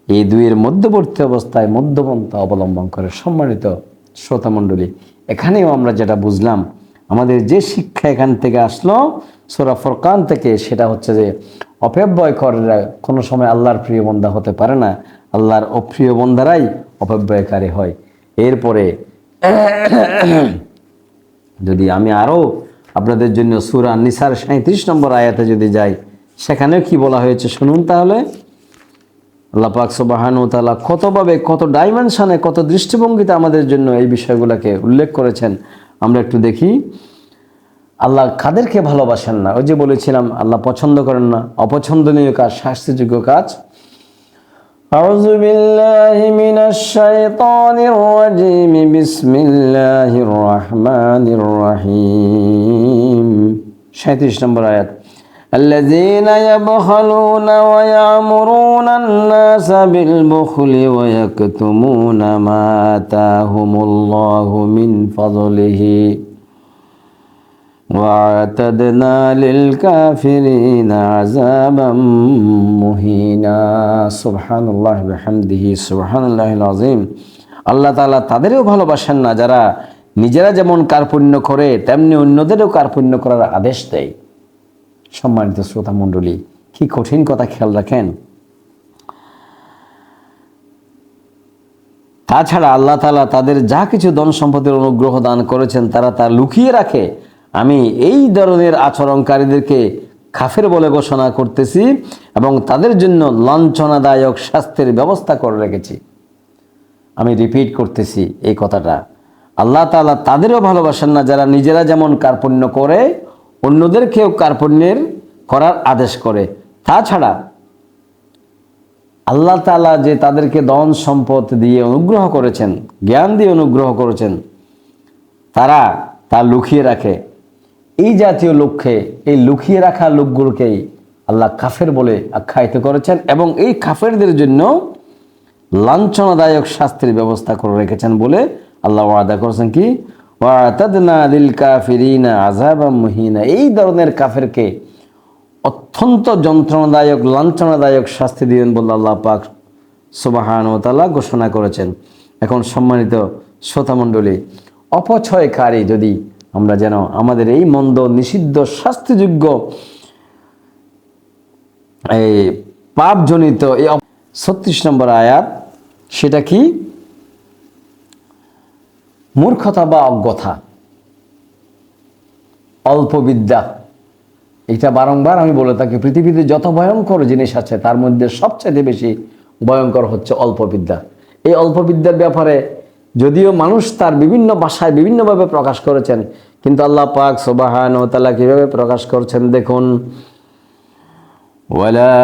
এই দুইয়ের মধ্যবর্তী অবস্থায় মধ্যপন্থা অবলম্বন করে। সম্মানিত শ্রোতা মণ্ডলী, এখানেও আমরা যেটা বুঝলাম, আমাদের যে শিক্ষা এখান থেকে আসলো সূরা ফুরকান থেকে, সেটা হচ্ছে যে অপব্যয়কারীরা কোনো সময় আল্লাহর প্রিয় বান্দা হতে পারে না, আল্লাহর অপ্রিয় বান্দারাই অপব্যয়কারী হয়। এরপরে যদি আমি আরও আপনাদের জন্য সূরা নিসার 37 নম্বর আয়াতে যদি যাই, সেখানেও কি বলা হয়েছে শুনুন তাহলে। আল্লাহ পাক সুবহানাহু ওয়া তাআলা কতভাবে, কত ডাইমেনশনে, কত দৃষ্টিভঙ্গিতে আমাদের জন্য এই বিষয়গুলোকে উল্লেখ করেছেন। আমরা একটু দেখি আল্লাহ কাদেরকে ভালোবাসেন না। ওই যে বলেছিলাম আল্লাহ পছন্দ করেন না অপছন্দনীয় কাজ, শাস্তিযোগ্য কাজ। আউযু বিল্লাহি মিনাশ শাইতানির রাজীম, বিসমিল্লাহির রহমানির রহিম। 37 নম্বর আয়াত, الذين يبخلون ويأمرون الناس بالبخل ويكتمون ما آتاهم الله من فضله وأعتدنا للكافرين عذابا مهينا। سبحان الله بحمده سبحان الله العظيم। আল্লাহ তাআলা তাদেরও ভালোবাসেন না যারা নিজেরা যেমন কার্পণ্য করে তেমনি অন্যদেরও কার্পণ্য করার আদেশ দেয়। সম্মানিত শ্রোতা মণ্ডলী, কি কঠিন কথা, খেয়াল রাখেন। তাছাড়া আল্লাহ তাআলা তাদের যা কিছু ধন সম্পদের অনুগ্রহ দান করেছেন তারা তা লুকিয়ে রাখে। আমি এই ধরনের আচরণকারীদেরকে কাফের বলে ঘোষণা করতেছি এবং তাদের জন্য লাঞ্ছনাদায়ক শাস্তির ব্যবস্থা করে রেখেছি। আমি রিপিট করতেছি এই কথাটা, আল্লাহ তাআলা তাদেরও ভালোবাসেন না যারা নিজেরা যেমন কার্পণ্য করে অন্যদেরকেও কার্পণ্যের করার আদেশ করে। তাছাড়া আল্লাহ তাআলা যে তাদেরকে ধন সম্পদ দিয়ে অনুগ্রহ করেছেন, জ্ঞান দিয়ে অনুগ্রহ করেছেন, তারা তা লুকিয়ে রাখে। এই জাতীয় লোককে, এই লুকিয়ে রাখা লোকগুলোকেই আল্লাহ কাফের বলে আখ্যায়িত করেছেন এবং এই কাফেরদের জন্য লাঞ্ছনাদায়ক শাস্তির ব্যবস্থা করে রেখেছেন বলে আল্লাহ ওয়াদা করেছেন। কি ওয়াতাদনা লিল কাফিরিনা আযাবাম মুহিনা। এই ধরনের কাফেরকে অত্যন্ত যন্ত্রণাদায়ক, লাঞ্ছনাদায়ক শাস্তি দিবেন বলে আল্লাহ পাক সুবহানাহু ওয়া তাআলা ঘোষণা করেছেন। এখন সম্মানিত শ্রোতামণ্ডলী, অপচয়কারী যদি আমরা যেন আমাদের এই মন্দ নিষিদ্ধ শাস্তিযোগ্য এই পাপজনিত এই 36 নম্বর আয়াত, সেটা কি? মূর্খতা বা অজ্ঞতা, অল্প বিদ্যা, এটা বারংবার আমি বলে থাকি, পৃথিবীতে যত ভয়ঙ্কর জিনিস আছে তার মধ্যে সবচেয়ে বেশি ভয়ঙ্কর হচ্ছে অল্প বিদ্যা। এই অল্প বিদ্যার ব্যাপারে যদিও মানুষ তার বিভিন্ন ভাষায় বিভিন্নভাবে প্রকাশ করেছেন, কিন্তু আল্লাহ পাক সুবহানাহু ওয়া তাআলা কিভাবে প্রকাশ করছেন দেখুন, ولا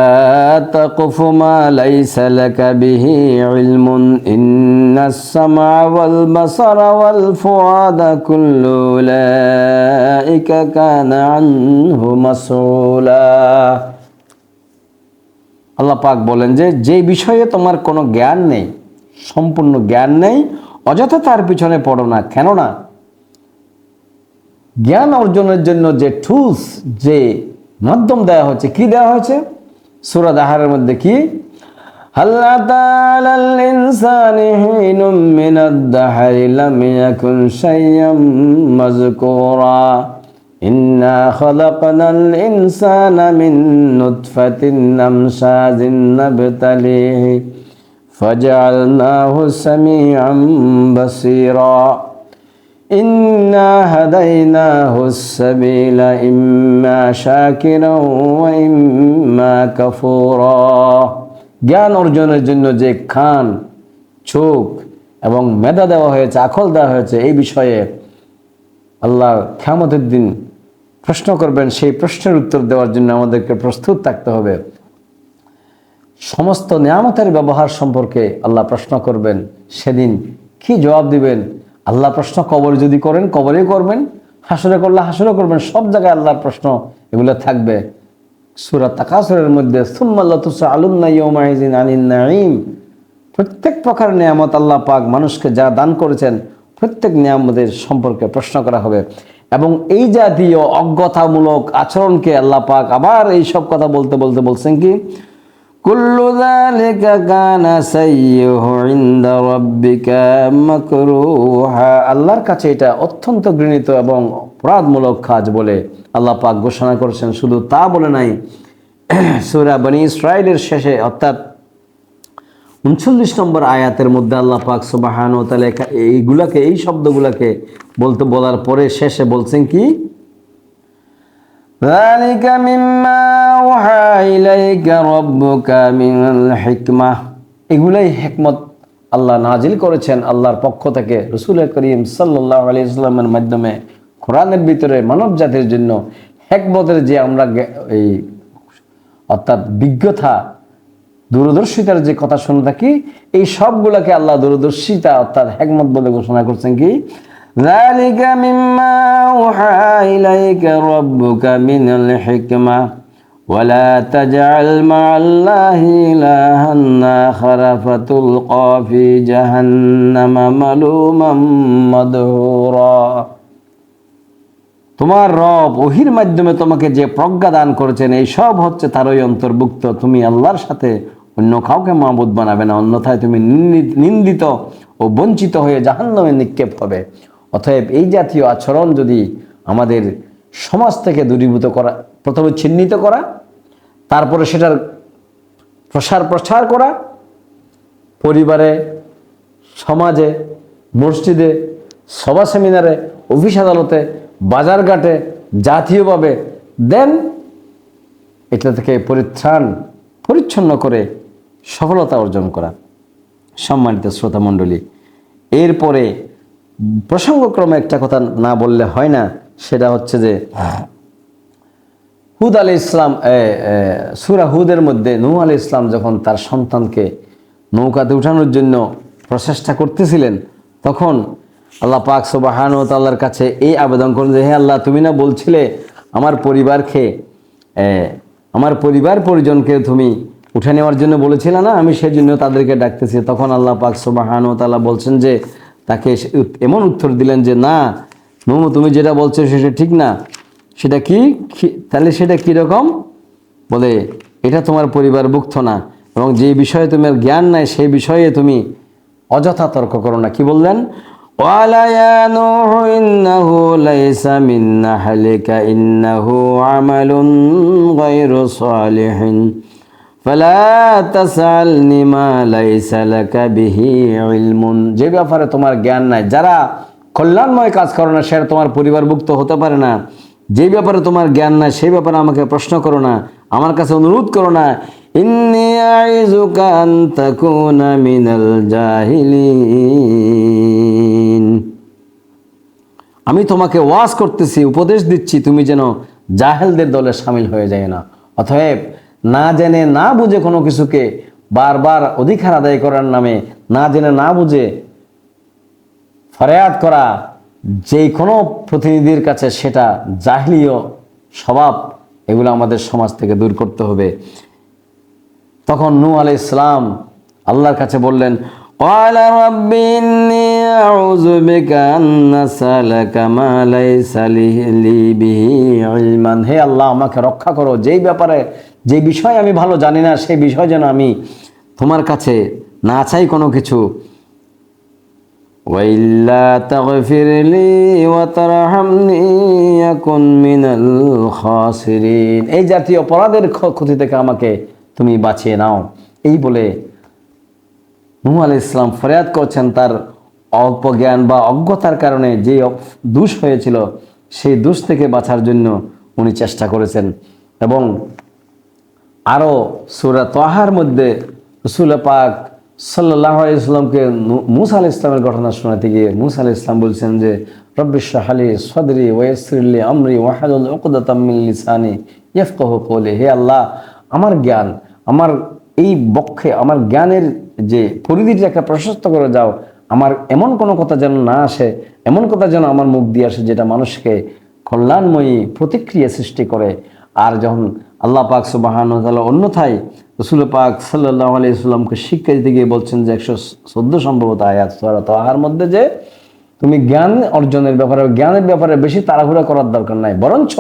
تقف ما ليس لك به علم إن السمع والبصر والفؤاد كل أولئك كان عنه مسؤولا। আল্লাহ পাক বলেন যে যে বিষয়ে তোমার কোনো জ্ঞান নেই, সম্পূর্ণ জ্ঞান নেই, অযথা তার পিছনে পড়ো না। কেননা জ্ঞান অর্জনের জন্য যে টুলস, যে মাধ্যম দেওয়া হয়েছে, কি দেওয়া হয়েছে সূরা দাহারের মধ্যে, কি হাল আতাল ইনসানি হিনুম মিনাদ দাহরি লাম ইয়াকুন শাইয়্যাম মাযকুরা ইন্না খালাকনাল ইনসানা মিন নুতফাতিন আমশাজিন নাবতালিহি ফাজআলনাহু সামিআম বাসীরা ইন্না হাদাইনাহুস সাবিলা ইম্মা শাকিরাও ওয়া ইম্মা কাফুরা। জ্ঞান অর্জনের জন্য যে কান, চোখ এবং মেধা দেওয়া হয়েছে, আকল দেওয়া হয়েছে, এই বিষয়ে আল্লাহ কিয়ামতের দিন প্রশ্ন করবেন। সেই প্রশ্নের উত্তর দেওয়ার জন্য আমাদেরকে প্রস্তুত থাকতে হবে। সমস্ত নিয়ামতের ব্যবহার সম্পর্কে আল্লাহ প্রশ্ন করবেন। সেদিন কি জবাব দিবেন? আল্লাহ প্রশ্ন কবর যদি করেন কবরেই করবেন, হাসরে করলে হাসরে করবেন, সব জায়গায় আল্লাহর প্রশ্ন এগুলো থাকবে। সূরা তাকাসুরের মধ্যে সুম্মা লাতুসআলুন্না ইয়াওমাইযিন আনিন নাঈম, প্রত্যেক প্রকার নিয়ামত আল্লাহ পাক মানুষকে যা দান করেছেন প্রত্যেক নিয়ামতের সম্পর্কে প্রশ্ন করা হবে। এবং এই জাতীয় অজ্ঞতামূলক আচরণকে আল্লাহ পাক আবার এই সব কথা বলতে বলতে বলছেন কি, কুল্লু যালিকা কানা সাইয়্যুহু ইনদা রাব্বিকা মাকরুহা। আল্লাহর কাছে এটা অত্যন্ত ঘৃণিত এবং অপরাধমূলক কাজ বলে আল্লাহ পাক ঘোষণা করেছেন। শুধু তা বলে নাই, সূরা বনী ইসরাঈলের শেষে অর্থাৎ 39 নম্বর আয়াতের মধ্যে আল্লাহ পাক সুবহানাহু ওয়া তাআলা এইগুলাকে, এই শব্দগুলাকে বলার পরে শেষে বলছেন কি, ذلك مما أوحى إليك ربك من الحكمة। এগুলাই হিকমত আল্লাহ নাজিল করেছেন আল্লাহর পক্ষ থেকে রাসূল করিম সাল্লাল্লাহু আলাইহি ওয়াসাল্লামের মাধ্যমে কোরআনের ভিতরে মানব জাতির জন্য হিকমতের যে আমরা এই অর্থাৎ বিজ্ঞতা, দূরদর্শিতার যে কথা শুনে থাকি, এই সবগুলোকে আল্লাহ দূরদর্শিতা অর্থাৎ হিকমত বলে ঘোষণা করছেন কি, ذلك مما أوحى إليك ربك من الحكمة ولا تجعل مع الله إلها آخر فتلقى في جهنم ملوما مدحورا। তোমার রব ওহির মাধ্যমে তোমাকে যে প্রজ্ঞা দান করেছেন এই সব হচ্ছে তারই অন্তর্ভুক্ত। তুমি আল্লাহর সাথে অন্য কাউকে মাবুদ বানাবে না, অন্যথায় তুমি নিন্দিত ও বঞ্চিত হয়ে জাহান্নামে নিক্ষেপ হবে। অতএব এই জাতীয় আচরণ যদি আমাদের সমাজ থেকে দূরীভূত করা, প্রথমে চিহ্নিত করা, তারপরে সেটার প্রসার করা, পরিবারে, সমাজে, মসজিদে, সভা সেমিনারে, অফিস আদালতে, বাজারঘাটে, জাতীয়ভাবে, দেন এটা থেকে পরিচ্ছন্ন করে সফলতা অর্জন করা। সম্মানিত শ্রোতা মণ্ডলী, এরপরে প্রসঙ্গক্রমে একটা কথা না বললে হয় না, সেটা হচ্ছে যে হুদ আলাইহিস ইসলাম, সূরা হুদের মধ্যে নূহ আলাইহিস ইসলাম যখন তার সন্তানকে নৌকাতে উঠানোর জন্য প্রচেষ্টা করতেছিলেন, তখন আল্লাহ পাক সুবহানাহু ওয়া তাআলার কাছে এই আবেদন করেন যে, হে আল্লাহ, তুমি না বলছিলে আমার পরিবার পরিজনকে তুমি উঠে নেওয়ার জন্য বলেছিলে না, আমি সেই জন্য তাদেরকে ডাকতেছি। তখন আল্লাহ পাক সুবহানাহু ওয়া তাআলা বলছেন যে, তাকে এমন উত্তর দিলেন যে, না নূহ, তুমি যেটা বলছো সেটা ঠিক না। সেটা কি? তাহলে সেটা কীরকম? বলে, এটা তোমার পরিবারভুক্ত না, এবং যে বিষয়ে তোমার জ্ঞান নাই সেই বিষয়ে তুমি অযথা তর্ক করো না। কি বললেন? ওয়ালা ইয়া নূহ ইন্নাহু লাইসা মিন আহলিকা ইন্নাহু আমালুন গায়রু সালিহিন ফালা তাসআলনি মা লাইসা লাকা বিহি ইলমুন। যে ব্যাপারে তোমার জ্ঞান নাই, যারা কল্যাণময় কাজ করো না, সেটা তোমার পরিবারভুক্ত হতে পারে না। যেই ব্যাপারে তোমার জ্ঞান নাই সেই ব্যাপারে আমাকে প্রশ্ন করো না, আমার কাছে অনুরোধ করো না। ইন্নী আইযুকা আন তাকুনা মিনাল জাহিলিন, আমি তোমাকে ওয়াজ করতেছি, উপদেশ দিচ্ছি, তুমি যেন জাহেলদের দলে শামিল হয়ে যায় না। অতএব না জেনে না বুঝে কোনো কিছুকে বারবার অধিকার আদায় করার নামে না জেনে না বুঝে ফরিয়াদ করা যে কোনো প্রতিনিধির কাছে, সেটা জাহিলীয় স্বভাব। এগুলো আমাদের সমাজ থেকে দূর করতে হবে। তখন নূহ আলাইহিস সালাম আল্লাহর কাছে বললেন, ক্বালা রাব্বি ইন্নী আউযু বিকা আন নাসআলাকা মা লাইসা লি বিহি ইলমান, হে আল্লাহ আমাকে রক্ষা করো, যেই ব্যাপারে যে বিষয় আমি ভালো জানি না সেই বিষয় যেন আমি তোমার কাছে না চাই কোনো কিছু। ওয়াইল্লা তাগফির লি ওয়া তারহামনি আকুন মিনাল খাসিরিন, এই জাতীয় অপরাধের ক্ষতি থেকে আমাকে তুমি বাঁচিয়ে নাও। এই বলে নূহ আলাইহিস সালাম ফরিয়াদ করছেন তার অল্প জ্ঞান বা অজ্ঞতার কারণে যে দোষ হয়েছিল সেই দোষ থেকে বাঁচার জন্য উনি চেষ্টা করেছেন। এবং আরও সূরা তাহার মধ্যে রাসূল পাক সাল্লাল্লাহু আলাইহি ওয়াসাল্লামকে মূসা আলাইহিস সালামের ঘটনা শোনাতে গিয়ে মূসা আলাইহিস সালাম বলছেন যে, রব্বি ইশরাহ লি সাদরি ওয়া ইয়াসসির লি আমরি ওয়াহলুল উকদাতাম মিন লিসানি ইয়াফকাহু কওলি, হে আল্লাহ আমার জ্ঞান, আমার এই বক্ষে আমার জ্ঞানের যে পরিধিটা একটা প্রশস্ত করে যাও, আমার এমন কোনো কথা যেন না আসে, এমন কথা যেন আমার মুখ দিয়ে আসে যেটা মানুষকে কল্যাণময়ী প্রতিক্রিয়া সৃষ্টি করে। আর যখন আল্লাহ পাক সুবহানাহু ওয়া তাআলা অন্যথায় রাসূল পাক সাল্লাল্লাহু আলাইহি ওয়াসাল্লামকে শিক্ষা দিতে গিয়ে বলছেন যে 114 সম্ভবত আয়াত সূরা তাহার মধ্যে, যে তুমি জ্ঞান অর্জনের ব্যাপারে, জ্ঞানের ব্যাপারে বেশি তাড়াহুড়া করার দরকার নাই, বরঞ্চ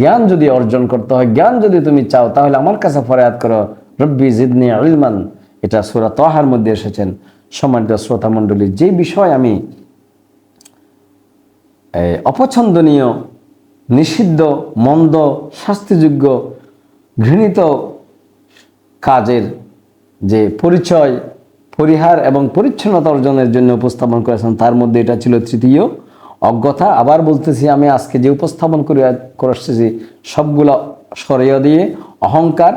জ্ঞান যদি অর্জন করতে হয়, জ্ঞান যদি তুমি চাও, তাহলে আমার কাছে ফরিয়াদ করো, রব্বি জিদনি ইলমান। এটা সূরা তাহার মধ্যে এসেছেন। সম্মানিত শ্রোতা মণ্ডলী, যে বিষয় আমি অপছন্দনীয়, নিষিদ্ধ, মন্দ, শাস্তিযোগ্য, ঘৃণিত কাজের যে পরিচয়, পরিহার এবং পরিচ্ছন্নতা অর্জনের জন্য উপস্থাপন করেছেন, তার মধ্যে এটা ছিল তৃতীয়, অজ্ঞতা। আবার বলতেছি, আমি আজকে যে উপস্থাপন করে আসতেছি সবগুলো সরিয়ে দিয়ে অহংকার,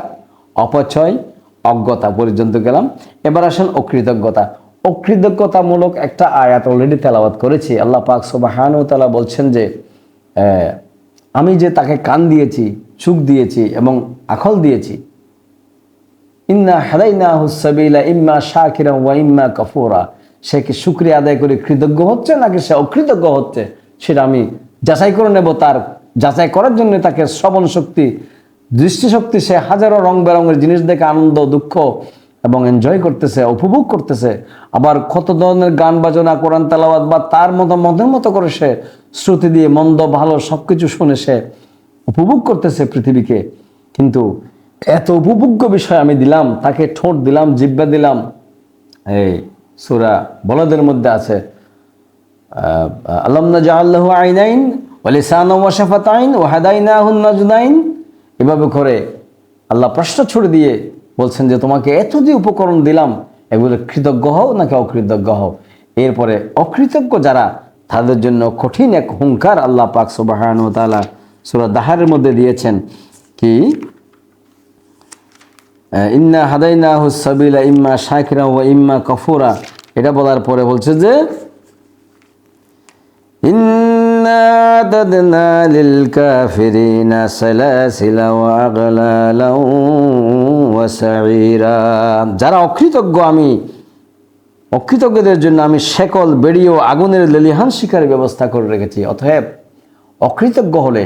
অপচয়, অজ্ঞতা পর্যন্ত গেলাম। এবার আসেন অকৃতজ্ঞতা। অকৃতজ্ঞতামূলক একটা আয়াত অলরেডি তেলাওয়াত করেছি। আল্লাহ পাক সুবহানাহু ওয়া তাআলা বলছেন যে, আমি যে তাকে কান দিয়েছি, চোখ দিয়েছি এবং আকল দিয়েছি, ইন্না হাদাইনাহুস সাবিলা ইম্মা শাকিরা ওয়া ইম্মা কাফুরা, সে কি শুকরিয়া আদায় করে কৃতজ্ঞ হচ্ছে নাকি সে অকৃতজ্ঞ হচ্ছে, সেটা আমি যাচাই করে নেব। তার যাচাই করার জন্য তাকে শ্রবণ শক্তি, দৃষ্টিশক্তি, সে হাজারো রং বেরঙের জিনিস দেখে আনন্দ, দুঃখ এবং এনজয় করতেছে, উপভোগ করতেছে। আবার কত ধরনের গান বাজনা, কোরআন তেলাওয়াত বা তার মনের মতো করে সে শ্রুতি দিয়ে মন্দ ভালো সবকিছু শুনে সে উপভোগ করতেছে পৃথিবীকে। কিন্তু এত উপভোগ্য বিষয় আমি দিলাম, তাকে ঠোঁট দিলাম, জিহ্বা দিলাম। এই সূরা বলদের মধ্যে আছে, আলাম নাজআল লাহু আইনাইন ওয়া লিসানান ওয়া শাফাতাইন ওয়া হাদাইনাহুন নাজদাইন। এভাবে করে আল্লাহ প্রশ্ন ছুড়ে দিয়ে বলছেন যে, তোমাকে এত যে উপকরণ দিলাম, এগুলো কৃতজ্ঞ হও নাকি অকৃতজ্ঞ হও। এরপরে অকৃতজ্ঞ যারা, তাদের জন্য কঠিন এক হুঙ্কার আল্লাহ পাক সুবহানাহু ওয়া তাআলা সূরা দাহারের মধ্যে দিয়েছেন। কি, ইন্না হাদাইনাহুস সাবিলা ইম্মা শাকিরা ওয়া ইম্মা কাফুরা। এটা বলার পরে বলছে যে, ইন্না আ'তাদনা লিল কাফিরিনা সালাসিলা ওয়া আগলালা ওয়া সাঈরা। যারা অকৃতজ্ঞ, আমি অকৃতজ্ঞদের জন্য আমি শেকল, বেড়ি ও আগুনের লেলিহান শিকারের ব্যবস্থা করে রেখেছি। অতএব অকৃতজ্ঞ হলে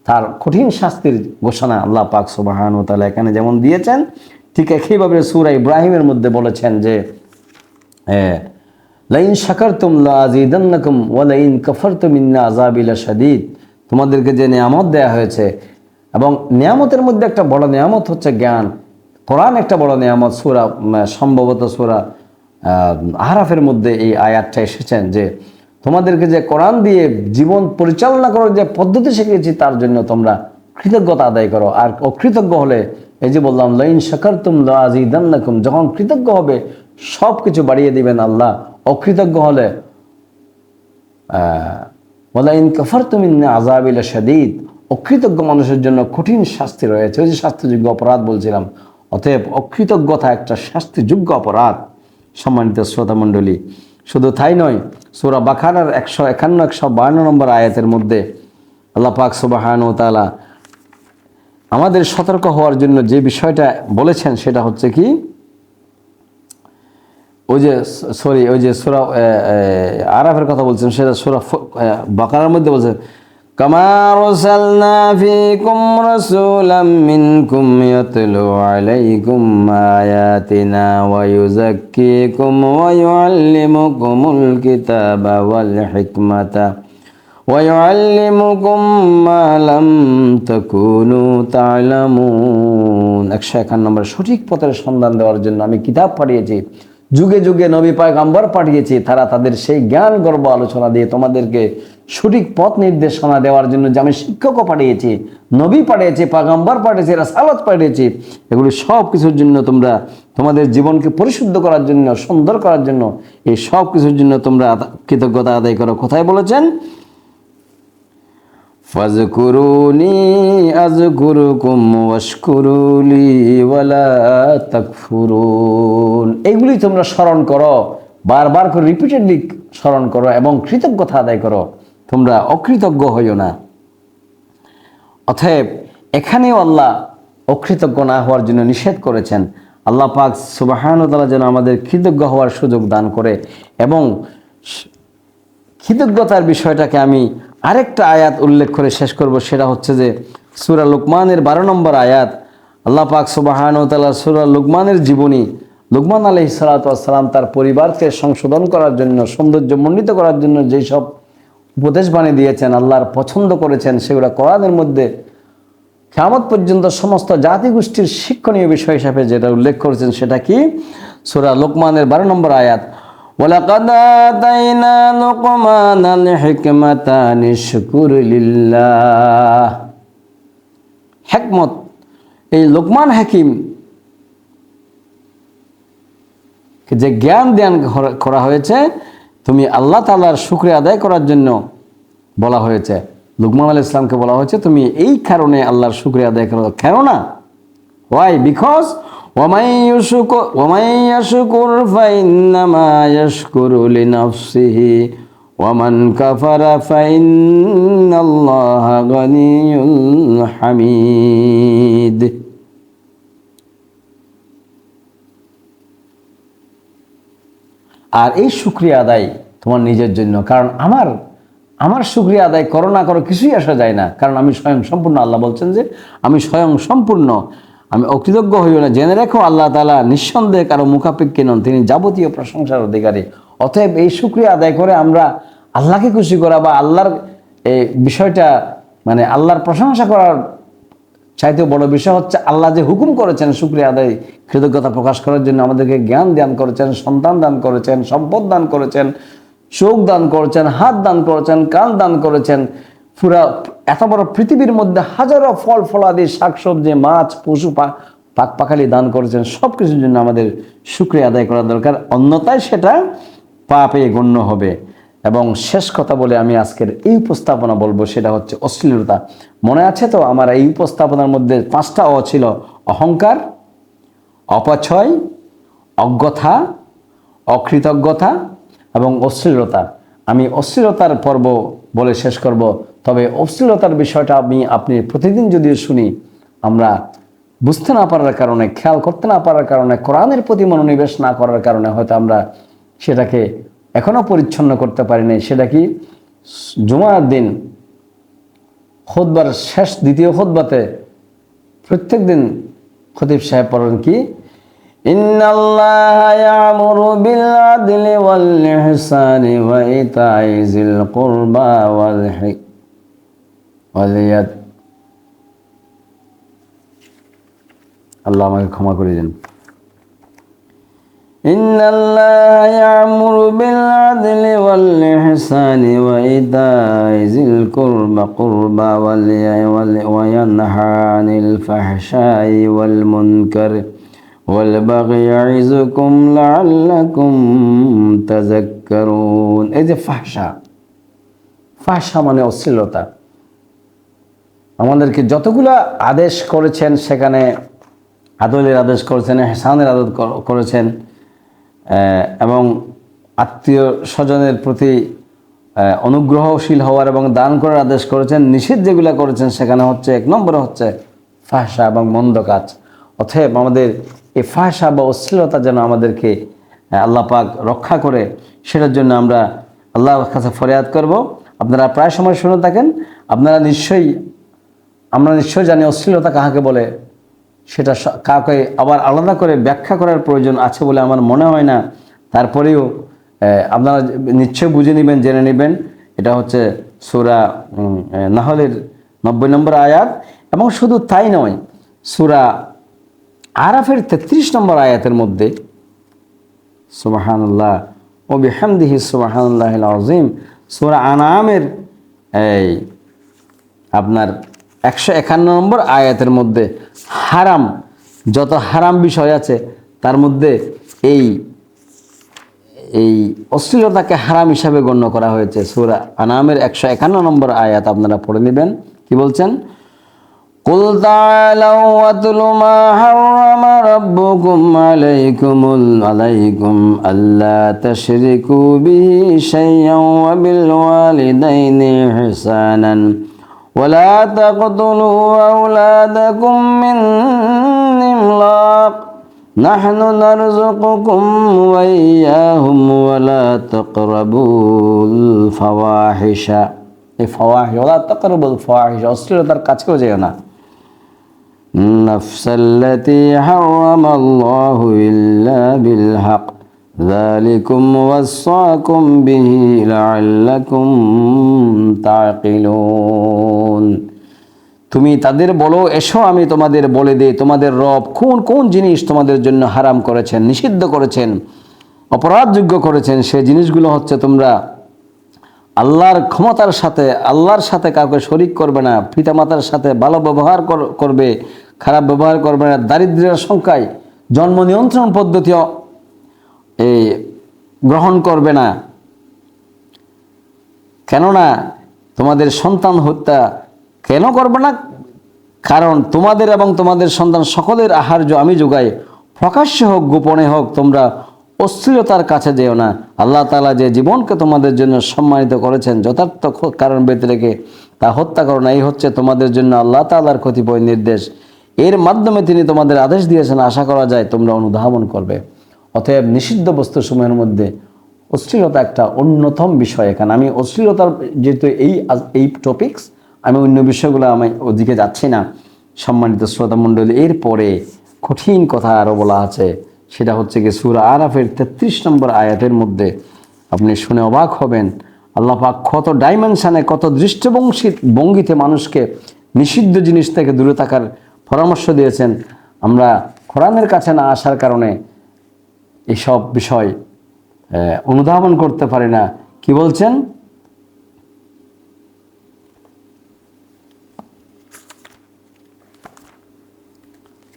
তার কঠিন শাস্তির ঘোষণা আল্লাহ পাক সুবহানাহু ওয়া তাআলা এখানে যেমন দিয়েছেন, ঠিক একইভাবে সূরা ইব্রাহিমের মধ্যে বলেছেন যে, লাইন শাকারতুম লাযিদান্নাকুম ওয়া লাইন কাফারতুম ইন্না আযাবি লাশাদীদ। তোমাদেরকে যে নিয়ামত দেয়া হয়েছে, এবং নিয়ামতের মধ্যে একটা বড় নিয়ামত হচ্ছে জ্ঞান। কোরআন একটা বড় নিয়ামত। সূরা সম্ভবত সূরা আহরাফের মধ্যে এই আয়াতটা এসেছেন যে, তোমাদেরকে যে কোরআন দিয়ে জীবন পরিচালনা করার যে পদ্ধতি শিখিয়েছি, তার জন্য তোমরা কৃতজ্ঞতা আদায় করো। আর অকৃতজ্ঞ হলে, এই যে বললাম, লাইন শাকারতুম লাযিদান্নাকুম, যখন কৃতজ্ঞ হবে সব কিছু বাড়িয়ে দিবেন আল্লাহ। অকৃতজ্ঞ হলে ওয়ালা ইন কাফারতুম ইন্না আযাবি লাশাদীদ, অকৃতজ্ঞ মানুষের জন্য কঠিন শাস্তি রয়েছে। ওই যে শাস্তিযোগ্য অপরাধ বলছিলাম, অতএব অকৃতজ্ঞতা একটা শাস্তিযোগ্য অপরাধ। সম্মানিত শ্রোতামণ্ডলী, শুধু তাই নয়, সূরা বাকারার 151 152 নম্বর আয়াতের মধ্যে আল্লাহ পাক সুবহানাহু ওয়া তাআলা আমাদের সতর্ক হওয়ার জন্য যে বিষয়টা বলেছেন সেটা হচ্ছে কি, ওই যে সূরা আরাফের কথা বলছেন, সেটা সূরা বাকারার মধ্যে বলছেন, কামা আরসালনা ফীকুম রাসূলাম মিনকুম ইয়াতলু আলাইকুম আয়াতিনা ওয়া ইউযাক্কিকুম ওয়া ইউআল্লিমুকুমুল কিতাবা ওয়াল হিকমাতা ওয়া ইউআল্লিমুকুম মা লাম তাকুনু তা'লামুন। 151 নম্বর, সঠিক পথের সন্ধান দেওয়ার জন্য আমি কিতাব পাঠিয়েছি, যুগে যুগে নবী পয়গম্বর পাঠিয়েছি, তারা তাদের সেই জ্ঞান গর্ব আলোচনা দিয়ে তোমাদেরকে সঠিক পথ নির্দেশনা দেওয়ার জন্য যে আমি শিক্ষকও পাঠিয়েছি, নবী পাঠিয়েছি, পয়গম্বর পাঠিয়েছি, রাসালাত পাঠিয়েছি, এগুলি সব কিছুর জন্য তোমরা তোমাদের জীবনকে পরিশুদ্ধ করার জন্য, সুন্দর করার জন্য, এই সব কিছুর জন্য তোমরা কৃতজ্ঞতা আদায় করো। কোথায় বলেছেন? ফাযকুরুনি আযকুরুকুম ওয়াশকুরুলি ওয়ালা তাকফুরুন। এইগুলি তোমরা স্মরণ করো, বারবার করে রিপিটেডলি স্মরণ করো এবং কৃতজ্ঞতা আদায় করো, তোমরা অকৃতজ্ঞ হইও না। অতএব এখানেও আল্লাহ অকৃতজ্ঞ না হওয়ার জন্য নিষেধ করেছেন। আল্লাহ পাক সুবহানাহু ওয়া তাআলা যেন আমাদের কৃতজ্ঞ হওয়ার সুযোগ দান করে। এবং কৃতজ্ঞতার বিষয়টাকে আমি আরেকটা আয়াত উল্লেখ করে শেষ করব, সেটা হচ্ছে যে সূরা লুকমানের 12 নম্বর আয়াত। আল্লাহ পাক সুবহানাহু ওয়া তাআলা সূরা লুকমানের জীবনী, লুকমান আলাইহিস সালাতু ওয়াস সালাম তার পরিবারকে সংশোধন করার জন্য, সৌন্দর্যমণ্ডিত করার জন্য যেই সব উপদেশ বাণী দিয়েছেন, আল্লাহর পছন্দ করেছেন, সেগুলো কোরআনের মধ্যে কিয়ামত পর্যন্ত সমস্ত জাতিগোষ্ঠীর শিক্ষণীয় বিষয় হিসেবে যেটা উল্লেখ করেছেন, সেটা কি? সূরা লুকমানের 12 নম্বর আয়াত, ওয়ালাকাদ আতাইনা লুকমানাল হিকমাতা আনিশকুর লিল্লাহ। হিকমত, এই লুকমান হাকিম যে জ্ঞান দান করা হয়েছে, তুমি আল্লাহ তাআলার শুকরিয়া আদায় করার জন্য বলা হয়েছে। লুকমান আলাইহিস সালামকে বলা হয়েছে তুমি এই কারণে আল্লাহর শুকরিয়া আদায় করো। কেন না? ওয়াই? বিকজ ওয়ামান ইয়াশকুর ফাইন্নামা ইয়াশকুরু লিনাফসিহি ওয়ামান কাফারা ফাইন্নাল্লাহা গানিয়্যুল হামিদ। আর এই শুকরিয়া আদায় তোমার নিজের জন্য, কারণ আমার শুকরিয়া আদায় করো না করো কিছুই আসা যায় না, কারণ আমি স্বয়ং সম্পূর্ণ। আল্লাহ বলছেন যে আমি স্বয়ং সম্পূর্ণ, আমি অকৃতজ্ঞ হইও না। জেনে রেখো আল্লাহ তাআলা নিঃসন্দেহে কারো মুখাপেক্ষী নন, তিনি যাবতীয় প্রশংসার অধিকারী। অতএব এই শুকরিয়া আদায় করে আমরা আল্লাহকে খুশি করা বা আল্লাহর এই বিষয়টা, মানে আল্লাহর প্রশংসা করার চাইতেও বড় বিষয় হচ্ছে আল্লাহ যে হুকুম করেছেন শুকরিয়া আদায় কৃতজ্ঞতা প্রকাশ করার জন্য, আমাদেরকে জ্ঞান দান করেছেন, সন্তান দান করেছেন, সম্পদ দান করেছেন, চোখ দান করেছেন, হাত দান করেছেন, কান দান করেছেন, পুরা এত বড় পৃথিবীর মধ্যে হাজারো ফল ফলাদি, শাকসবজি, মাছ, পশু পাখালি দান করেছেন। সব কিছুর জন্য আমাদের শুকরিয়া আদায় করা দরকার, অন্যথায় সেটা পাপে গণ্য হবে। এবং শেষ কথা বলে আমি আজকের এই উপস্থাপনা বলবো, সেটা হচ্ছে অশ্লীলতা। মনে আছে তো আমার এই উপস্থাপনার মধ্যে 5টা অ ছিল: অহংকার, অপচয়, অজ্ঞতা, অকৃতজ্ঞতা এবং অশ্লীলতা। আমি অশ্লীলতার পর্ব বলে শেষ করব। তবে অশ্লীলতার বিষয়টা আপনি প্রতিদিন যদিও শুনি, আমরা বুঝতে না পারার কারণে, খেয়াল করতে না পারার কারণে, কোরআনের প্রতি মনোনিবেশ না করার কারণে হয়তো আমরা সেটাকে এখনো পরিচ্ছন্ন করতে পারি নাই। সেটা কি? জুমার দিন খুতবার শেষ দ্বিতীয় খুতবাতে প্রত্যেক দিন খতিব সাহেব পড়েন কি? ইন্নাল্লাহা ইয়া'মুরু বিল আদলি ওয়াল ইহসানি ওয়া ইতা'i যিল কুরবা ওয়াল হিকমাতি। আল্লাহ আমাকে ক্ষমা করে দিন। ইন্নাল্লাহা ইয়া'মুরু বিল আদলি ওয়াল ইহসানি ওয়া ইতা'i যিল কুরবা ওয়া ইয়ানহা আনিল ফাহশাই ওয়াল মুনকার ওয়াল বাগই ইয়া'iযুকুম লা'আল্লাকুম তাযাক্কারুন। এই যে ফাহশা, ফাহশা মানে অশ্লীলতা। আমাদেরকে যতগুলা আদেশ করেছেন সেখানে আদলের আদেশ করেছেন, ইহসানের আদেশ করেছেন, এবং আত্মীয় স্বজনের প্রতি অনুগ্রহশীল হওয়ার এবং দান করার আদেশ করেছেন। নিষেধ যেগুলো করেছেন সেখানে হচ্ছে 1 নম্বরে হচ্ছে ফাহশা এবং মন্দ কাজ। অতএব আমাদের এই ফাহশা বা অশ্লীলতা যেন আমাদেরকে আল্লাহ পাক রক্ষা করে, সেটার জন্য আমরা আল্লাহর কাছে ফরিয়াদ করব। আপনারা প্রায় সময় শুনে থাকেন, আমরা নিশ্চয়ই জানি অশ্লীলতা কাহাকে বলে। সেটা কাউকে আবার আলাদা করে ব্যাখ্যা করার প্রয়োজন আছে বলে আমার মনে হয় না। তারপরেও আপনারা নিশ্চয় বুঝে নেবেন, জেনে নেবেন। এটা হচ্ছে সূরা নাহলের 90 নম্বর আয়াত, এবং শুধু তাই নয়, সূরা আরাফের 33 নম্বর আয়াতের মধ্যে সুবহানাল্লাহ ও বিহামদিহি সুবহানাল্লাহিল আযীম, সূরা আনআমের আপনার 151 নম্বর আয়াতের মধ্যে হারাম, যত হারাম বিষয় আছে তার মধ্যে এই অশ্লীলতাকে হারাম হিসাবে গণ্য করা হয়েছে। সূরা আনআমের 151 নম্বর আয়াত আপনারা পড়ে নেবেন। কি বলছেন? কুল তাআলাউ ওয়াতলু মা হারামা রাব্বুকুম আলাইকুম আল্লা তাশরিকু বিহি শাইয়্যান ওয়া বিল ওয়ালিদাইনি ইহসানান ولا تقتلوا أولادكم من إملاق نحن نرزقكم وإياهم ولا تقربوا الفواحش ولا تقربوا الفواحش অশ্লীলতার কাছেও যেও না। نفس التي حرم الله إلا بالحق ذلكم وصاكم به لعلكم تعقلون। তুমি তাদের বলো, এসো আমি তোমাদের বলে দেই, তোমাদের রব কোন কোন জিনিস তোমাদের জন্য হারাম করেছেন, নিষিদ্ধ করেছেন, অপরাধযোগ্য করেছেন। সেই জিনিসগুলো হচ্ছে তোমরা আল্লাহর ক্ষমতার সাথে, আল্লাহর সাথে কাউকে শরিক করবে না, পিতামাতার সাথে ভালো ব্যবহার করবে, খারাপ ব্যবহার করবে না, দারিদ্র্যের সংখ্যায় জন্ম নিয়ন্ত্রণ পদ্ধতি গ্রহণ করবে না। কেননা তোমাদের সন্তান হত্যা কেন করবে না? কারণ তোমাদের এবং তোমাদের সন্তান সকলের আহার্য আমি যোগাই, প্রকাশ্যে হোক গোপনে হোক তোমরা অশ্লীলতার কাছে যেও না। আল্লাহ তাআলা যে জীবনকে তোমাদের জন্য সম্মানিত করেছেন যথার্থ কারণ বেঁধে রেখে তা হত্যা করো না, এই হচ্ছে তোমাদের জন্য আল্লাহ তাআলার কতিপয় নির্দেশ। এর মাধ্যমে তিনি তোমাদের আদেশ দিয়েছেন, আশা করা যায় তোমরা অনুধাবন করবে। অতএব নিষিদ্ধ বস্তুসমূহের মধ্যে অশ্লীলতা একটা অন্যতম বিষয়। এখানে আমি অশ্লীলতার যেহেতু এই টপিকস, আমি অন্য বিষয়গুলো আমি ওদিকে যাচ্ছি না। সম্মানিত শ্রোতামণ্ডলী, এরপরে কঠিন কথা আরও বলা আছে, সেটা হচ্ছে কি সূরা আরাফের 33 নম্বর আয়াতের মধ্যে আপনি শুনে অবাক হবেন। আল্লাহ পাক কত ডাইমেনশনে, কত দৃষ্টিভঙ্গিতে মানুষকে নিষিদ্ধ জিনিস থেকে দূরে থাকার পরামর্শ দিয়েছেন। আমরা কোরআনের কাছে না আসার কারণে এসব বিষয় অনুধাবন করতে পারি না। কি বলছেন?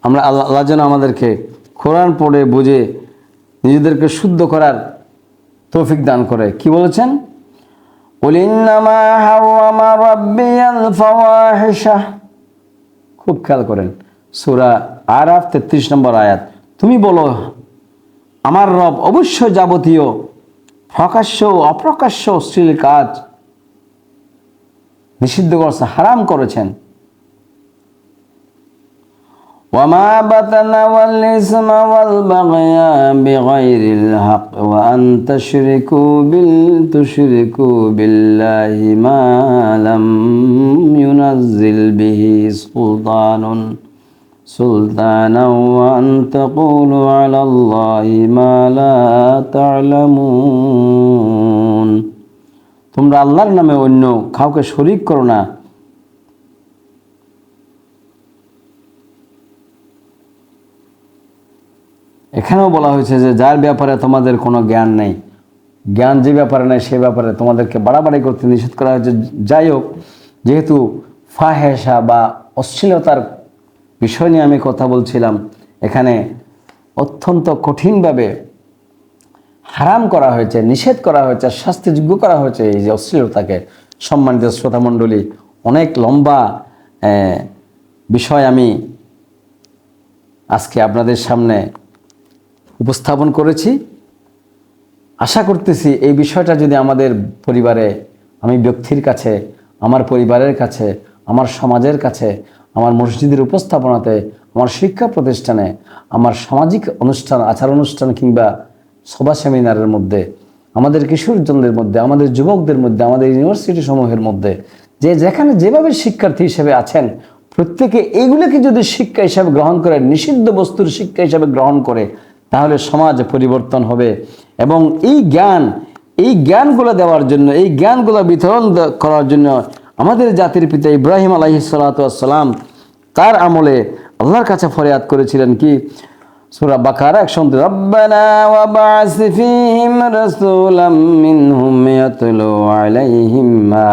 আমরা আল্লাহ যেন আমাদেরকে কোরআন পড়ে বুঝে নিজেদেরকে শুদ্ধ করার তৌফিক দান করে। কি বলেছেন? কুল ইন্নামা হারামা রাব্বিয়াল ফাওয়াহিশা। খুব খেয়াল করেন, সূরা আরাফ 33 নম্বর আয়াত। তুমি বলো, আমার রব অবশ্যই যাবতীয় প্রকাশ্য অপ্রকাশ্য অশ্লীল কাজ নিষিদ্ধ করেছেন, হারাম করেছেন। ওয়ামা বাতানা ওয়াল ইসমা ওয়াল বাগয়া বিগাইরিল হক ওয়া আন তুশরিকু বিল্লাহি মা লাম ইউনাজ্জিল বিহি সুলতানা ওয়া আন তাকুলু আলাল্লাহি মা লা তা'লামুন। তোমরা আল্লাহর নামে অন্য কাউকে শরীক করো না। এখানেও বলা হয়েছে যে যার ব্যাপারে তোমাদের কোনো জ্ঞান নেই, জ্ঞান যে ব্যাপারে নেই সে ব্যাপারে তোমাদেরকে বাড়াবাড়ি করতে নিষেধ করা হয়েছে। যাই হোক, যেহেতু ফাহেসা বা অশ্লীলতার বিষয় নিয়ে আমি কথা বলছিলাম, এখানে অত্যন্ত কঠিনভাবে হারাম করা হয়েছে, নিষেধ করা হয়েছে, শাস্তিযোগ্য করা হয়েছে এই যে অশ্লীলতাকে। সম্মানিত শ্রোতামণ্ডলী, অনেক লম্বা বিষয় আমি আজকে আপনাদের সামনে উপস্থাপন করেছি। আশা করতেছি এই বিষয়টা যদি আমাদের পরিবারে, আমি ব্যক্তির কাছে, আমার পরিবারের কাছে, আমার সমাজের কাছে, আমার মসজিদের উপস্থাপনাতে, আমার শিক্ষা প্রতিষ্ঠানে, আমার সামাজিক অনুষ্ঠান, আচার অনুষ্ঠান কিংবা সভা সেমিনারের মধ্যে, আমাদের কিশোরজনদের মধ্যে, আমাদের যুবকদের মধ্যে, আমাদের ইউনিভার্সিটি সমূহের মধ্যে যে যেখানে যেভাবে শিক্ষার্থী হিসেবে আছেন, প্রত্যেকে এইগুলোকে যদি শিক্ষা হিসাবে গ্রহণ করে, নিষিদ্ধ বস্তুর শিক্ষা হিসাবে গ্রহণ করে, তাহলে সমাজ পরিবর্তন হবে। এবং এই জ্ঞানগুলো দেওয়ার জন্য, এই জ্ঞানগুলো বিতরণ করার জন্য আমাদের জাতির পিতা ইব্রাহিম আলাইহিস সালাতু ওয়াস সালাম তার আমলে আল্লাহর কাছে ফরিয়াদ করেছিলেন কি? সূরা বাকারা 100, রব্বানা ওয়াবআস ফীহিম রাসূলাম মিনহুম ইয়াতলু আলাইহিম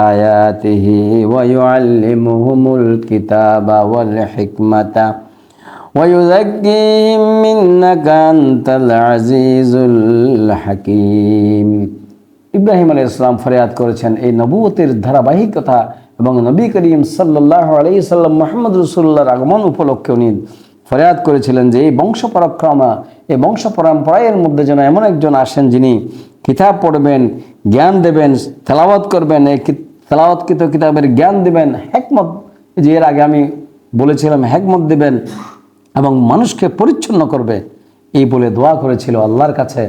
আয়াতিহি ওয়া ইউআল্লিমুহুমুল কিতাবা ওয়াল হিকমাতা ওয়া ইউযাক্কিহিম ইন্নাকা আনতাল আজিজুল হাকীম। ইব্রাহিম আলাইহিস সালাম ফরিয়াদ করেছেন এই নবুয়তের ধারাবাহিকতা এবং নবী করিম সাল্লাল্লাহু আলাইহি সাল্লাম মুহাম্মদ রাসূলুল্লাহর আগমন উপলক্ষে উনি ফরিয়াদ করেছিলেন যে এই বংশ পরাক্রমা, এই বংশ পরম্পরার মধ্যে যেন এমন একজন আসেন যিনি কিতাব পড়বেন, জ্ঞান দেবেন, তেলাওয়াত করবেন, এই তেলাওয়াতকৃত কিতাবের জ্ঞান দেবেন, হিকমত, যে এর আগে আমি বলেছিলাম হিকমত দেবেন এবং মানুষকে পরিচ্ছন্ন করবে, এই বলে দোয়া করেছিল আল্লাহর কাছে।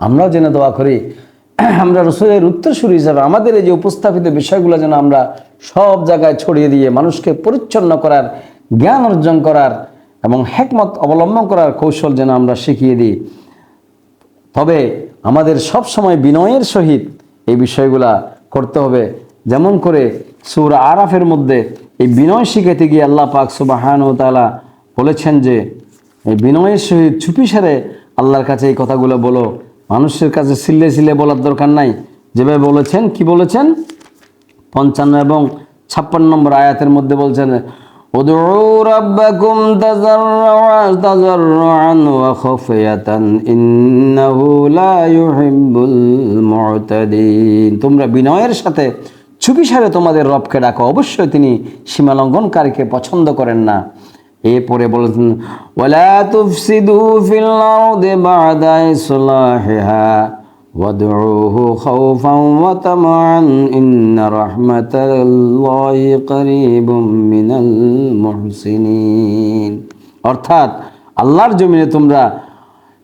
আমরাও যেন দোয়া করি, আমরা রাসূলের উত্তরসূরি হিসাবে আমাদের এই যে উপস্থাপিত বিষয়গুলো যেন আমরা সব জায়গায় ছড়িয়ে দিয়ে মানুষকে পরিচ্ছন্ন করার, জ্ঞান অর্জন করার এবং হিকমত অবলম্বন করার কৌশল যেন আমরা শিখিয়ে দিই। তবে আমাদের সব সময় বিনয়ের সহিত এই বিষয়গুলা করতে হবে। যেমন করে সূরা আরাফের মধ্যে এই বিনয় শিখাতে গিয়ে আল্লাহ পাক সুবহানাহু ওয়া তাআলা বলেছেন যে এই বিনয়ের সহিত চুপি সারে আল্লাহর কাছে এই কথাগুলো বলো, মানুষের কাছে সিলে সিলে বলার দরকার নাই। যেভাবে বলেছেন, কি বলেছেন 55 এবং 56 নম্বর আয়াতের মধ্যে বলছেন, উদউ রাব্বাকুম তাযাররুআন ওয়া খাফিয়াতান ইন্নাহু লা ইউহিব্বুল মু'তাদিন। তোমরা বিনয়ের সাথে চুপিসারে তোমাদের রবকে ডাকো, অবশ্যই তিনি সীমালঙ্ঘনকারীকে পছন্দ করেন না। এরপরে বলেছেন, ওয়ালা তুফসিদু ফিল আরদি বা'দা ইসলাহিহা ওয়াদউহু খাওফান ওয়া তামাআন ইন্না রাহমাতাল্লাহি করিবুম মিনাল মুহসিনিন। অর্থাৎ আল্লাহর জমিনে তোমরা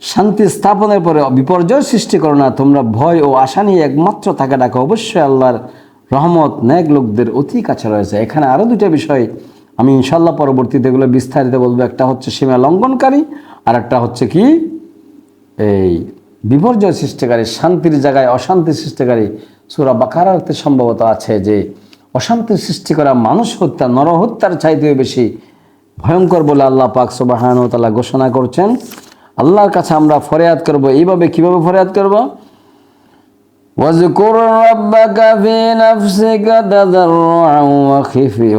শান্তি স্থাপনের পরে বিপর্যয় সৃষ্টি করো না, তোমরা ভয় ও আশা নিয়ে একমাত্র তাকে ডাকো, অবশ্যই আল্লাহর রহমত নেক লোকদের অতি কাছে রয়েছে। এখানে আরও দুটো বিষয় আমি ইনশাল্লাহ পরবর্তীতে এগুলো বিস্তারিত বলবো। একটা হচ্ছে সীমা লঙ্ঘনকারী, আর একটা হচ্ছে কি এই বিপর্যয় সৃষ্টিকারী, শান্তির জায়গায় অশান্তি সৃষ্টিকারী। সূরা বাকারাতে সম্ভবত আছে যে অশান্তি সৃষ্টি করা মানুষ হত্যা, নরহত্যার চাইতেও বেশি ভয়ঙ্কর বলে আল্লাহ পাক সুবহানাহু ওয়া তাআলা ঘোষণা করছেন। আল্লাহর কাছে আমরা ফরিয়াদ করব। এইভাবে কিভাবে ফরিয়াদ করব? واذكر ربك في نفسك تضرعا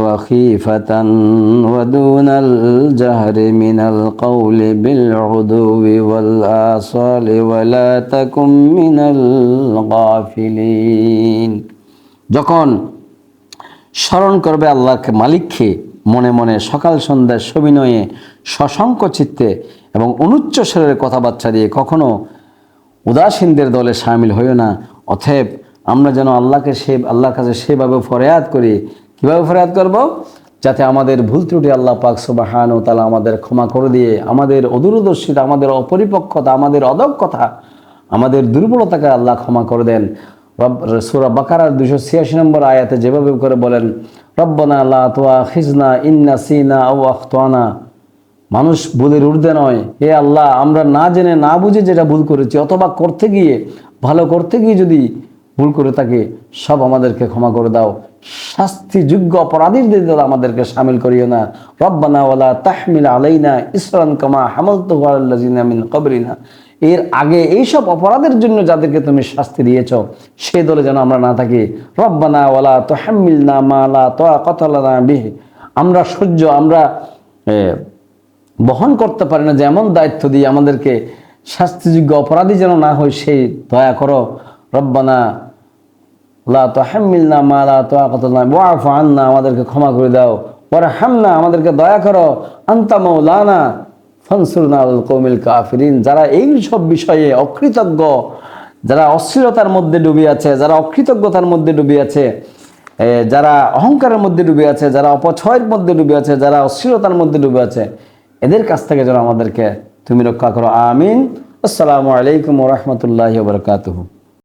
وخيفة ودون الجهر من القول بالعدو والآصال ولا تكن من الغافلين। যখন স্মরণ করবে আল্লাহকে, মালিককে মনে মনে সকাল সন্ধ্যায় সবিনয়ে সশঙ্ক চিত্তে এবং অনুচ্চ স্বরের কথাবার্তা দিয়ে কখনো উদাসীনদের দলে শামিল হইও না। অতএব আমরা যেন আল্লাহর কাছে সেভাবে ফরিয়াদ করি। কীভাবে ফরিয়াদ করব? যাতে আমাদের ভুল ত্রুটি আল্লাহ পাক সুবহানাহু ওয়া তাআলা আমাদের ক্ষমা করে দিয়ে আমাদের অদূরদর্শিতা, আমাদের অপরিপক্কতা, আমাদের অদক্ষতা, আমাদের দুর্বলতাকে আল্লাহ ক্ষমা করে দেন। সূরা বাকারার 286 নম্বর আয়াতে যেভাবে করে বলেন, রব্বানা লা তুআখিজনা ইন নাসিনা আও আখতানা। মানুষ ভুলের ঊর্ধ্বে নয়, হে আল্লাহ আমরা না জেনে না বুঝে যেটা ভুল করেছি অথবা করতে গিয়ে ভালো করতে গিয়ে যদি ভুল করে থাকি, সব আমাদেরকে ক্ষমা করে দাও। শাস্তিযোগ্য অপরাধীদের দ্বারা আমাদেরকে শামিল করিও না। রব্বানা ওয়ালা তাহমিল আলাইনা ইসরান কামা হামালতুহু আলাল্লাযিনা মিন ক্বাবলিনা। এর আগে এইসব অপরাধের জন্য যাদেরকে তুমি শাস্তি দিয়েছ সে দলে যেন আমরা না থাকি। রব্বানা ওয়ালা তুহাম্মিলনা মা লা তাকাতা লানা বিহি। আমরা বহন করতে পারি না যে এমন দায়িত্ব দিয়ে আমাদেরকে শাস্তিযোগ্য অপরাধী যেন না হয়, সেই দয়া করো। রব্বানা লা তুহাম্মিলনা মা লা তাকাতা লানা ওয়া'ফু আন্না, আমাদেরকে ক্ষমা করে দাও, ওয়ারহামনা, আমাদেরকে দয়া করো, আনতা মাওলানা ফানসুরনা আলাল কওমিল কাফিরিন। যারা এই সব বিষয়ে অকৃতজ্ঞ, যারা অশ্লীলতার মধ্যে ডুবে আছে, যারা অকৃতজ্ঞতার মধ্যে ডুবে আছে, যারা অহংকারের মধ্যে ডুবে আছে, যারা অপছয়ের মধ্যে ডুবে আছে, যারা অশ্লীলতার মধ্যে ডুবে আছে, এদের কাছ থেকে যেন আমাদেরকে তুমি রক্ষা করো। আমিন। আসসালামু আলাইকুম ওয়া রাহমাতুল্লাহি ওয়া বারাকাতুহু।